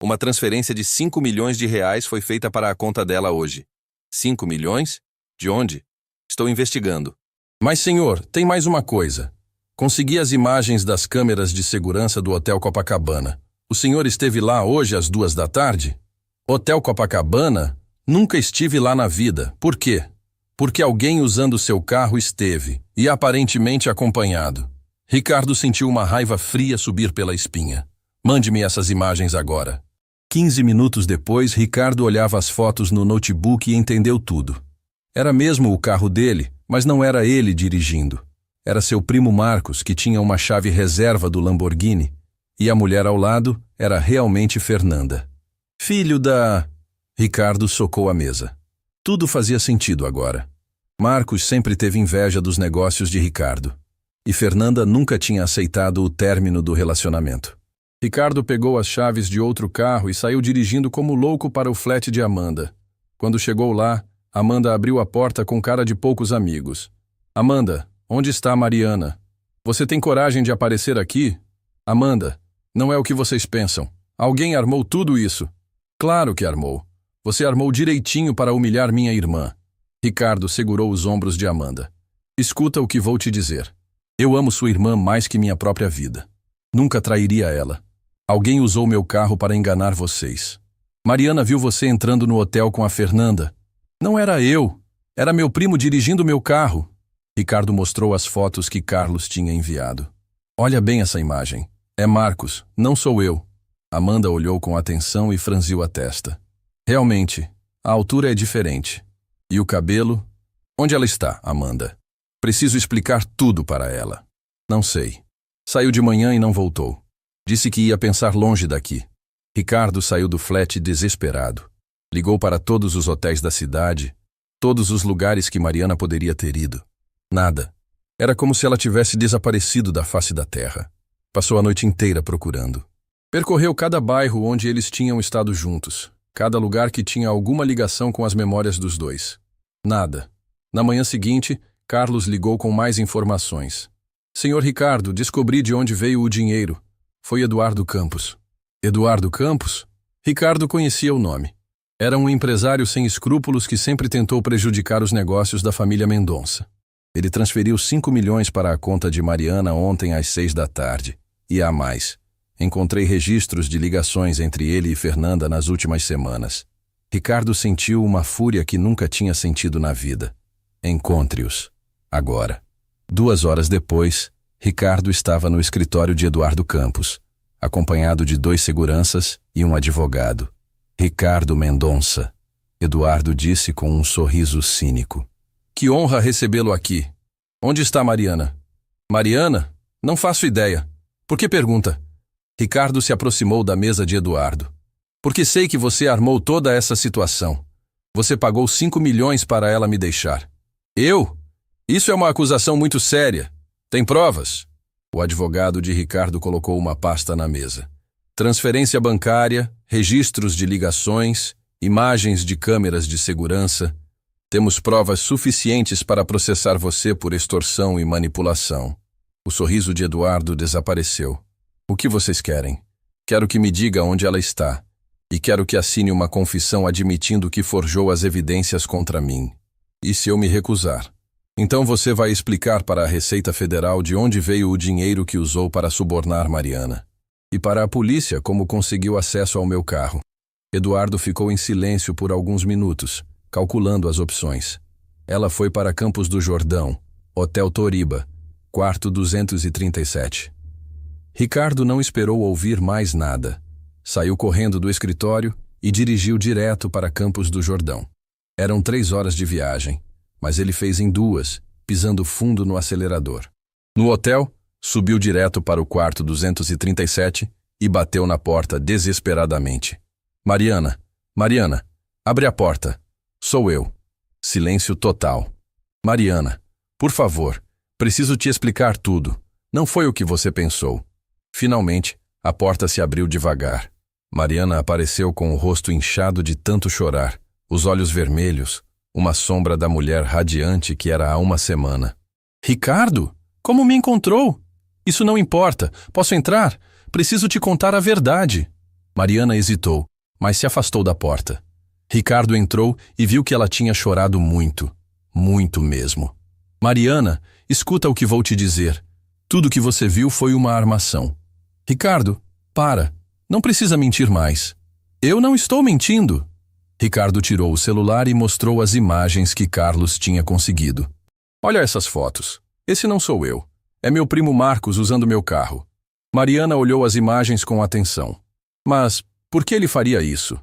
Uma transferência de 5 milhões de reais foi feita para a conta dela hoje. 5 milhões? De onde? Estou investigando. Mas, senhor, tem mais uma coisa. Consegui as imagens das câmeras de segurança do Hotel Copacabana. O senhor esteve lá hoje às 2 da tarde? Hotel Copacabana? Nunca estive lá na vida. Por quê? Porque alguém usando seu carro esteve, e aparentemente acompanhado. Ricardo sentiu uma raiva fria subir pela espinha. Mande-me essas imagens agora. 15 minutos depois, Ricardo olhava as fotos no notebook e entendeu tudo. Era mesmo o carro dele, mas não era ele dirigindo. Era seu primo Marcos, que tinha uma chave reserva do Lamborghini, e a mulher ao lado era realmente Fernanda. Filho da... Ricardo socou a mesa. Tudo fazia sentido agora. Marcos sempre teve inveja dos negócios de Ricardo. E Fernanda nunca tinha aceitado o término do relacionamento. Ricardo pegou as chaves de outro carro e saiu dirigindo como louco para o flat de Amanda. Quando chegou lá, Amanda abriu a porta com cara de poucos amigos. Amanda, onde está a Mariana? Você tem coragem de aparecer aqui? Amanda, não é o que vocês pensam. Alguém armou tudo isso. Claro que armou. Você armou direitinho para humilhar minha irmã. Ricardo segurou os ombros de Amanda. Escuta o que vou te dizer. Eu amo sua irmã mais que minha própria vida. Nunca trairia ela. Alguém usou meu carro para enganar vocês. Mariana viu você entrando no hotel com a Fernanda. Não era eu. Era meu primo dirigindo meu carro. Ricardo mostrou as fotos que Carlos tinha enviado. Olha bem essa imagem. É Marcos, não sou eu. Amanda olhou com atenção e franziu a testa. Realmente, a altura é diferente. E o cabelo? Onde ela está, Amanda? Preciso explicar tudo para ela. Não sei. Saiu de manhã e não voltou. Disse que ia pensar longe daqui. Ricardo saiu do flat desesperado. Ligou para todos os hotéis da cidade, todos os lugares que Mariana poderia ter ido. Nada. Era como se ela tivesse desaparecido da face da terra. Passou a noite inteira procurando. Percorreu cada bairro onde eles tinham estado juntos. Cada lugar que tinha alguma ligação com as memórias dos dois. Nada. Na manhã seguinte, Carlos ligou com mais informações. Senhor Ricardo, descobri de onde veio o dinheiro. Foi Eduardo Campos. Eduardo Campos? Ricardo conhecia o nome. Era um empresário sem escrúpulos que sempre tentou prejudicar os negócios da família Mendonça. Ele transferiu 5 milhões para a conta de Mariana ontem às 6 da tarde. E há mais. Encontrei registros de ligações entre ele e Fernanda nas últimas semanas. Ricardo sentiu uma fúria que nunca tinha sentido na vida. Encontre-os. Agora. 2 horas depois, Ricardo estava no escritório de Eduardo Campos, acompanhado de 2 seguranças e um advogado. Ricardo Mendonça. Eduardo disse com um sorriso cínico. Que honra recebê-lo aqui. Onde está Mariana? Mariana? Não faço ideia. Por que pergunta? Ricardo se aproximou da mesa de Eduardo. Porque sei que você armou toda essa situação. Você pagou 5 milhões para ela me deixar. Eu? Isso é uma acusação muito séria. Tem provas? O advogado de Ricardo colocou uma pasta na mesa. Transferência bancária, registros de ligações, imagens de câmeras de segurança. Temos provas suficientes para processar você por extorsão e manipulação. O sorriso de Eduardo desapareceu. O que vocês querem? Quero que me diga onde ela está. E quero que assine uma confissão admitindo que forjou as evidências contra mim. E se eu me recusar? Então você vai explicar para a Receita Federal de onde veio o dinheiro que usou para subornar Mariana. E para a polícia como conseguiu acesso ao meu carro. Eduardo ficou em silêncio por alguns minutos, calculando as opções. Ela foi para Campos do Jordão, Hotel Toriba, quarto 237. Ricardo não esperou ouvir mais nada. Saiu correndo do escritório e dirigiu direto para Campos do Jordão. Eram 3 horas de viagem, mas ele fez em 2, pisando fundo no acelerador. No hotel, subiu direto para o quarto 237 e bateu na porta desesperadamente. Mariana, Mariana, abre a porta. Sou eu. Silêncio total. Mariana, por favor, preciso te explicar tudo. Não foi o que você pensou. Finalmente, a porta se abriu devagar. Mariana apareceu com o rosto inchado de tanto chorar, os olhos vermelhos, uma sombra da mulher radiante que era há uma semana. Ricardo, como me encontrou? Isso não importa. Posso entrar? Preciso te contar a verdade. Mariana hesitou, mas se afastou da porta. Ricardo entrou e viu que ela tinha chorado muito, muito mesmo. Mariana, escuta o que vou te dizer. Tudo que você viu foi uma armação. Ricardo, para. Não precisa mentir mais. Eu não estou mentindo. Ricardo tirou o celular e mostrou as imagens que Carlos tinha conseguido. Olha essas fotos. Esse não sou eu. É meu primo Marcos usando meu carro. Mariana olhou as imagens com atenção. Mas por que ele faria isso?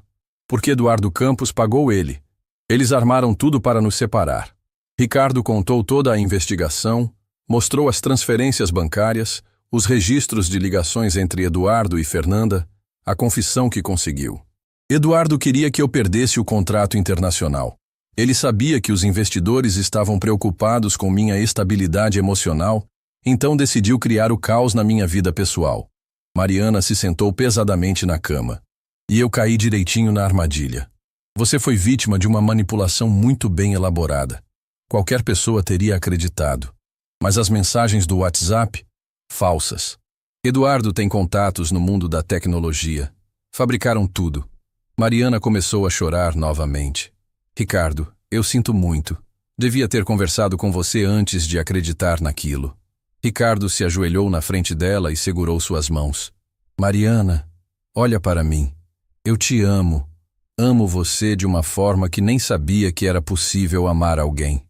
Porque Eduardo Campos pagou ele. Eles armaram tudo para nos separar. Ricardo contou toda a investigação, mostrou as transferências bancárias, os registros de ligações entre Eduardo e Fernanda, a confissão que conseguiu. Eduardo queria que eu perdesse o contrato internacional. Ele sabia que os investidores estavam preocupados com minha estabilidade emocional, então decidiu criar o caos na minha vida pessoal. Mariana se sentou pesadamente na cama. E eu caí direitinho na armadilha. Você foi vítima de uma manipulação muito bem elaborada. Qualquer pessoa teria acreditado. Mas as mensagens do WhatsApp? Falsas. Eduardo tem contatos no mundo da tecnologia. Fabricaram tudo. Mariana começou a chorar novamente. Ricardo, eu sinto muito. Devia ter conversado com você antes de acreditar naquilo. Ricardo se ajoelhou na frente dela e segurou suas mãos. Mariana, olha para mim. Eu te amo. Amo você de uma forma que nem sabia que era possível amar alguém.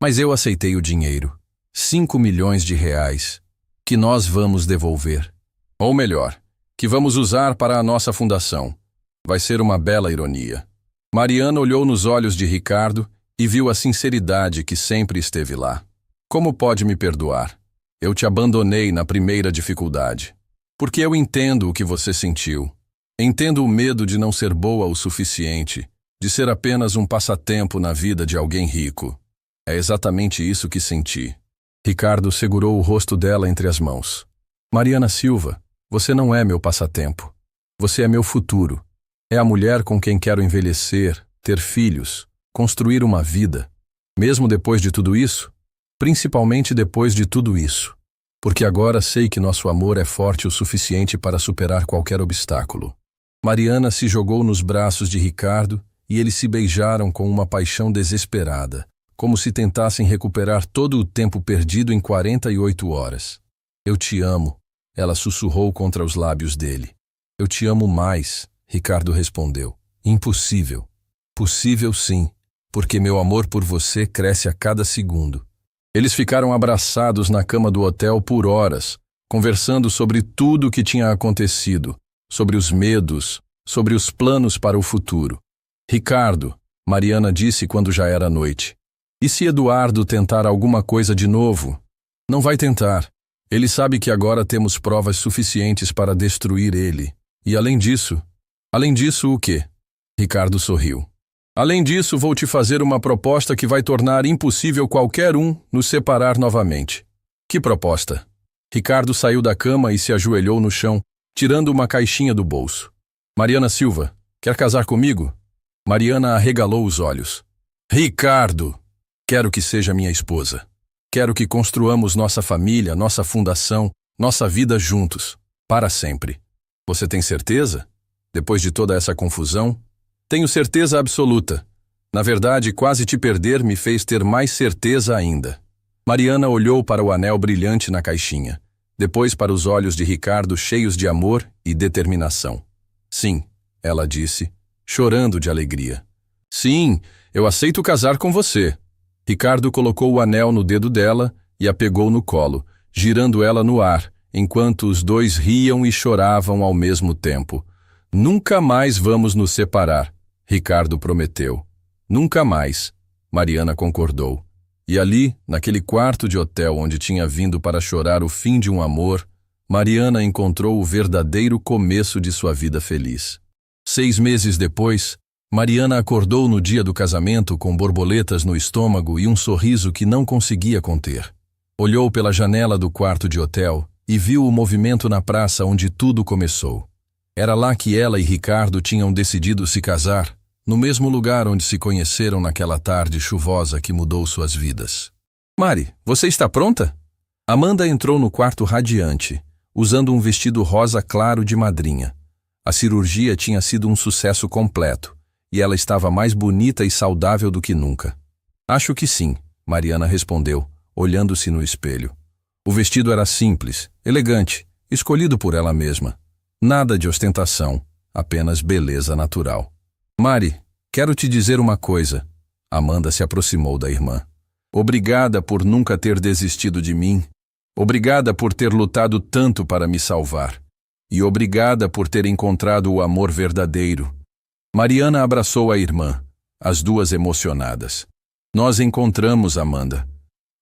Mas eu aceitei o dinheiro. 5 milhões de reais. Que nós vamos devolver. Ou melhor, que vamos usar para a nossa fundação. Vai ser uma bela ironia. Mariana olhou nos olhos de Ricardo e viu a sinceridade que sempre esteve lá. Como pode me perdoar? Eu te abandonei na primeira dificuldade. Porque eu entendo o que você sentiu. Entendo o medo de não ser boa o suficiente, de ser apenas um passatempo na vida de alguém rico. É exatamente isso que senti. Ricardo segurou o rosto dela entre as mãos. Mariana Silva, você não é meu passatempo. Você é meu futuro. É a mulher com quem quero envelhecer, ter filhos, construir uma vida. Mesmo depois de tudo isso? Principalmente depois de tudo isso. Porque agora sei que nosso amor é forte o suficiente para superar qualquer obstáculo. Mariana se jogou nos braços de Ricardo e eles se beijaram com uma paixão desesperada, como se tentassem recuperar todo o tempo perdido em 48 horas. Eu te amo, ela sussurrou contra os lábios dele. Eu te amo mais, Ricardo respondeu. Impossível. Possível sim, porque meu amor por você cresce a cada segundo. Eles ficaram abraçados na cama do hotel por horas, conversando sobre tudo o que tinha acontecido, sobre os medos, sobre os planos para o futuro. Ricardo, Mariana disse quando já era noite. E se Eduardo tentar alguma coisa de novo? Não vai tentar. Ele sabe que agora temos provas suficientes para destruir ele. E além disso o quê? Ricardo sorriu. Além disso, vou te fazer uma proposta que vai tornar impossível qualquer um nos separar novamente. Que proposta? Ricardo saiu da cama e se ajoelhou no chão, tirando uma caixinha do bolso. Mariana Silva, quer casar comigo? Mariana arregalou os olhos. Ricardo! Quero que seja minha esposa. Quero que construamos nossa família, nossa fundação, nossa vida juntos, para sempre. Você tem certeza? Depois de toda essa confusão? Tenho certeza absoluta. Na verdade, quase te perder me fez ter mais certeza ainda. Mariana olhou para o anel brilhante na caixinha, depois para os olhos de Ricardo cheios de amor e determinação. Sim, ela disse, chorando de alegria. Sim, eu aceito casar com você. Ricardo colocou o anel no dedo dela e a pegou no colo, girando ela no ar, enquanto os dois riam e choravam ao mesmo tempo. Nunca mais vamos nos separar, Ricardo prometeu. Nunca mais, Mariana concordou. E ali, naquele quarto de hotel onde tinha vindo para chorar o fim de um amor, Mariana encontrou o verdadeiro começo de sua vida feliz. 6 meses depois, Mariana acordou no dia do casamento com borboletas no estômago e um sorriso que não conseguia conter. Olhou pela janela do quarto de hotel e viu o movimento na praça onde tudo começou. Era lá que ela e Ricardo tinham decidido se casar, no mesmo lugar onde se conheceram naquela tarde chuvosa que mudou suas vidas. Mari, você está pronta? Amanda entrou no quarto radiante, usando um vestido rosa claro de madrinha. A cirurgia tinha sido um sucesso completo, e ela estava mais bonita e saudável do que nunca. Acho que sim, Mariana respondeu, olhando-se no espelho. O vestido era simples, elegante, escolhido por ela mesma. Nada de ostentação, apenas beleza natural. Mari, quero te dizer uma coisa. Amanda se aproximou da irmã. Obrigada por nunca ter desistido de mim. Obrigada por ter lutado tanto para me salvar. E obrigada por ter encontrado o amor verdadeiro. Mariana abraçou a irmã, as duas emocionadas. Nós encontramos Amanda.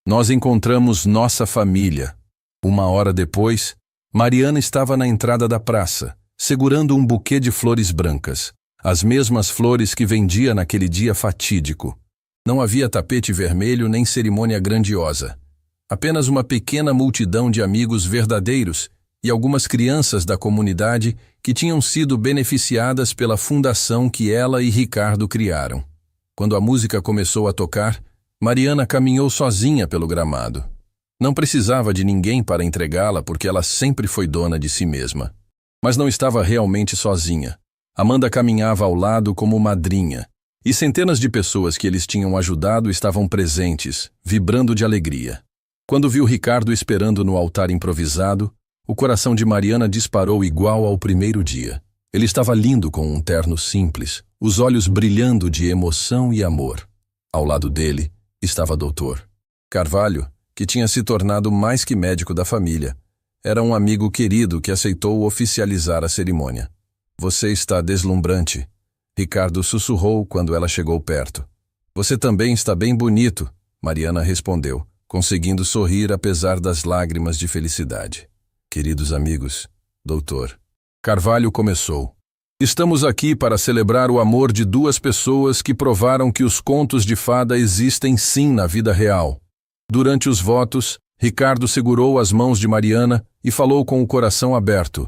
Nós encontramos nossa família. Uma hora depois, Mariana estava na entrada da praça, segurando um buquê de flores brancas, as mesmas flores que vendia naquele dia fatídico. Não havia tapete vermelho nem cerimônia grandiosa. Apenas uma pequena multidão de amigos verdadeiros e algumas crianças da comunidade que tinham sido beneficiadas pela fundação que ela e Ricardo criaram. Quando a música começou a tocar, Mariana caminhou sozinha pelo gramado. Não precisava de ninguém para entregá-la porque ela sempre foi dona de si mesma. Mas não estava realmente sozinha. Amanda caminhava ao lado como madrinha, e centenas de pessoas que eles tinham ajudado estavam presentes, vibrando de alegria. Quando viu Ricardo esperando no altar improvisado, o coração de Mariana disparou igual ao primeiro dia. Ele estava lindo com um terno simples, os olhos brilhando de emoção e amor. Ao lado dele estava Dr. Carvalho, que tinha se tornado mais que médico da família. Era um amigo querido que aceitou oficializar a cerimônia. Você está deslumbrante, Ricardo sussurrou quando ela chegou perto. Você também está bem bonito, Mariana respondeu, conseguindo sorrir apesar das lágrimas de felicidade. Queridos amigos, doutor. Carvalho começou. Estamos aqui para celebrar o amor de duas pessoas que provaram que os contos de fada existem sim na vida real. Durante os votos, Ricardo segurou as mãos de Mariana e falou com o coração aberto.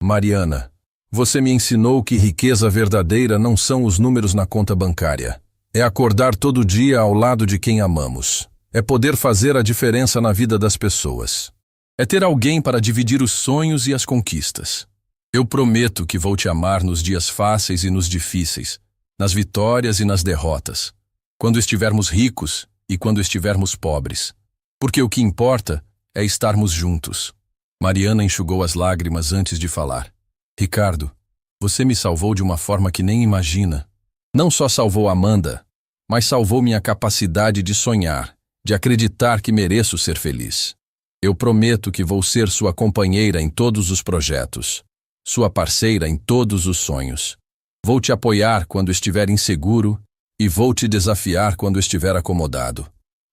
Mariana, você me ensinou que riqueza verdadeira não são os números na conta bancária. É acordar todo dia ao lado de quem amamos. É poder fazer a diferença na vida das pessoas. É ter alguém para dividir os sonhos e as conquistas. Eu prometo que vou te amar nos dias fáceis e nos difíceis, nas vitórias e nas derrotas, quando estivermos ricos e quando estivermos pobres. Porque o que importa é estarmos juntos. Mariana enxugou as lágrimas antes de falar. Ricardo, você me salvou de uma forma que nem imagina. Não só salvou Amanda, mas salvou minha capacidade de sonhar, de acreditar que mereço ser feliz. Eu prometo que vou ser sua companheira em todos os projetos, sua parceira em todos os sonhos. Vou te apoiar quando estiver inseguro e vou te desafiar quando estiver acomodado,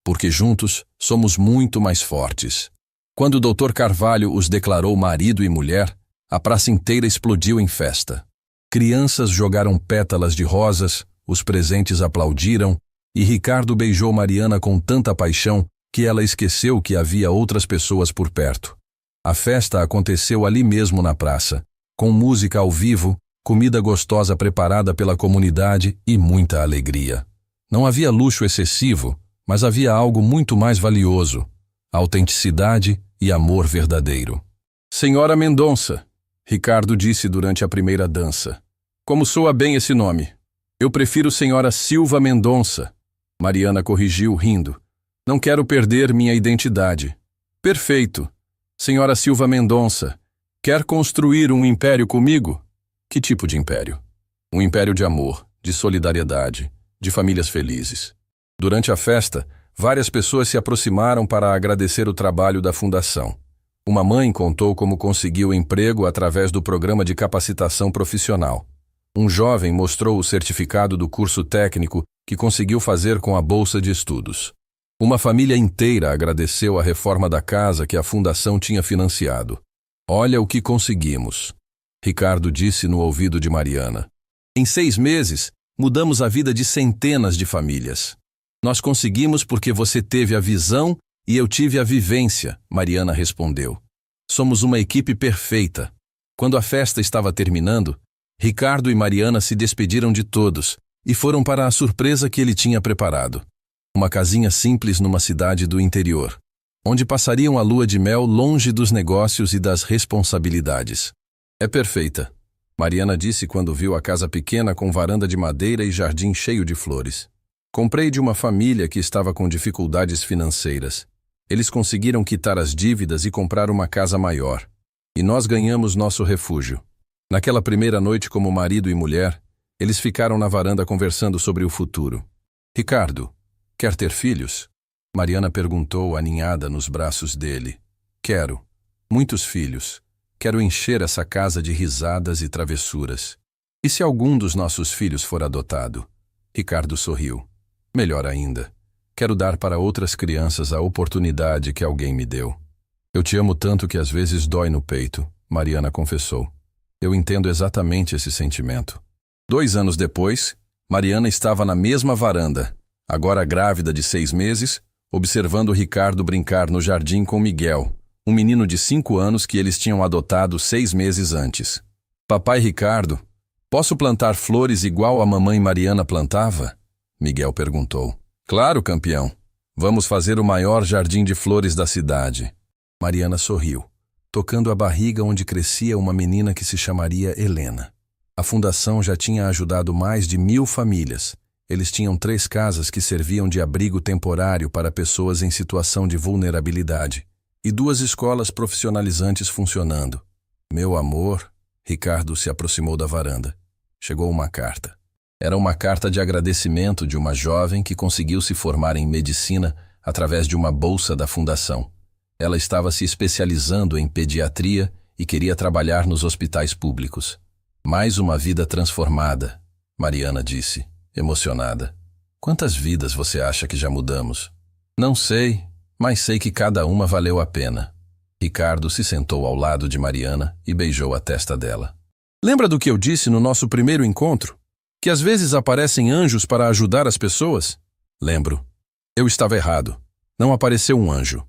porque juntos somos muito mais fortes. Quando o Dr. Carvalho os declarou marido e mulher, a praça inteira explodiu em festa. Crianças jogaram pétalas de rosas, os presentes aplaudiram e Ricardo beijou Mariana com tanta paixão que ela esqueceu que havia outras pessoas por perto. A festa aconteceu ali mesmo na praça, com música ao vivo, comida gostosa preparada pela comunidade e muita alegria. Não havia luxo excessivo, mas havia algo muito mais valioso: autenticidade e amor verdadeiro. Senhora Mendonça, Ricardo disse durante a primeira dança. Como soa bem esse nome? Eu prefiro Senhora Silva Mendonça. Mariana corrigiu, rindo. Não quero perder minha identidade. Perfeito. Senhora Silva Mendonça, quer construir um império comigo? Que tipo de império? Um império de amor, de solidariedade, de famílias felizes. Durante a festa, várias pessoas se aproximaram para agradecer o trabalho da fundação. Uma mãe contou como conseguiu emprego através do programa de capacitação profissional. Um jovem mostrou o certificado do curso técnico que conseguiu fazer com a bolsa de estudos. Uma família inteira agradeceu a reforma da casa que a fundação tinha financiado. Olha o que conseguimos, Ricardo disse no ouvido de Mariana. Em 6 meses, mudamos a vida de centenas de famílias. Nós conseguimos porque você teve a visão e eu tive a vivência, Mariana respondeu. Somos uma equipe perfeita. Quando a festa estava terminando, Ricardo e Mariana se despediram de todos, e foram para a surpresa que ele tinha preparado. Uma casinha simples numa cidade do interior, onde passariam a lua de mel longe dos negócios e das responsabilidades. É perfeita, Mariana disse quando viu a casa pequena com varanda de madeira e jardim cheio de flores. Comprei de uma família que estava com dificuldades financeiras. Eles conseguiram quitar as dívidas e comprar uma casa maior. E nós ganhamos nosso refúgio. Naquela primeira noite como marido e mulher, eles ficaram na varanda conversando sobre o futuro. Ricardo, quer ter filhos? Mariana perguntou, aninhada nos braços dele. Quero. Muitos filhos. Quero encher essa casa de risadas e travessuras. E se algum dos nossos filhos for adotado? Ricardo sorriu. Melhor ainda. Quero dar para outras crianças a oportunidade que alguém me deu. Eu te amo tanto que às vezes dói no peito, Mariana confessou. Eu entendo exatamente esse sentimento. 2 anos depois, Mariana estava na mesma varanda, agora grávida de 6 meses, observando Ricardo brincar no jardim com Miguel, um menino de 5 anos que eles tinham adotado 6 meses antes. Papai Ricardo, posso plantar flores igual a mamãe Mariana plantava? Miguel perguntou. Claro, campeão. Vamos fazer o maior jardim de flores da cidade. Mariana sorriu, tocando a barriga onde crescia uma menina que se chamaria Helena. A fundação já tinha ajudado mais de 1000 famílias. Eles tinham 3 casas que serviam de abrigo temporário para pessoas em situação de vulnerabilidade e 2 escolas profissionalizantes funcionando. Meu amor, Ricardo se aproximou da varanda. Chegou uma carta. Era uma carta de agradecimento de uma jovem que conseguiu se formar em medicina através de uma bolsa da fundação. Ela estava se especializando em pediatria e queria trabalhar nos hospitais públicos. Mais uma vida transformada, Mariana disse, emocionada. Quantas vidas você acha que já mudamos? Não sei, mas sei que cada uma valeu a pena. Ricardo se sentou ao lado de Mariana e beijou a testa dela. Lembra do que eu disse no nosso primeiro encontro? Que às vezes aparecem anjos para ajudar as pessoas? Lembro. Eu estava errado. Não apareceu um anjo.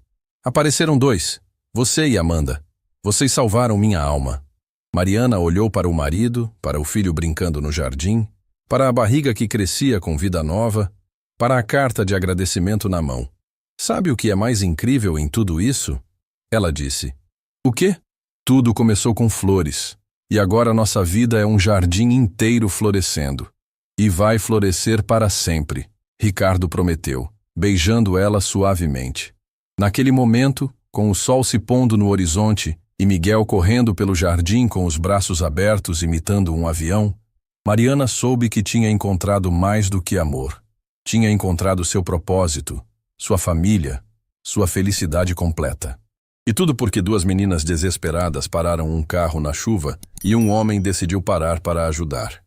Apareceram 2, você e Amanda. Vocês salvaram minha alma. Mariana olhou para o marido, para o filho brincando no jardim, para a barriga que crescia com vida nova, para a carta de agradecimento na mão. Sabe o que é mais incrível em tudo isso? Ela disse. O quê? Tudo começou com flores, e agora nossa vida é um jardim inteiro florescendo. E vai florescer para sempre, Ricardo prometeu, beijando ela suavemente. Naquele momento, com o sol se pondo no horizonte e Miguel correndo pelo jardim com os braços abertos imitando um avião, Mariana soube que tinha encontrado mais do que amor. Tinha encontrado seu propósito, sua família, sua felicidade completa. E tudo porque 2 meninas desesperadas pararam um carro na chuva e um homem decidiu parar para ajudar.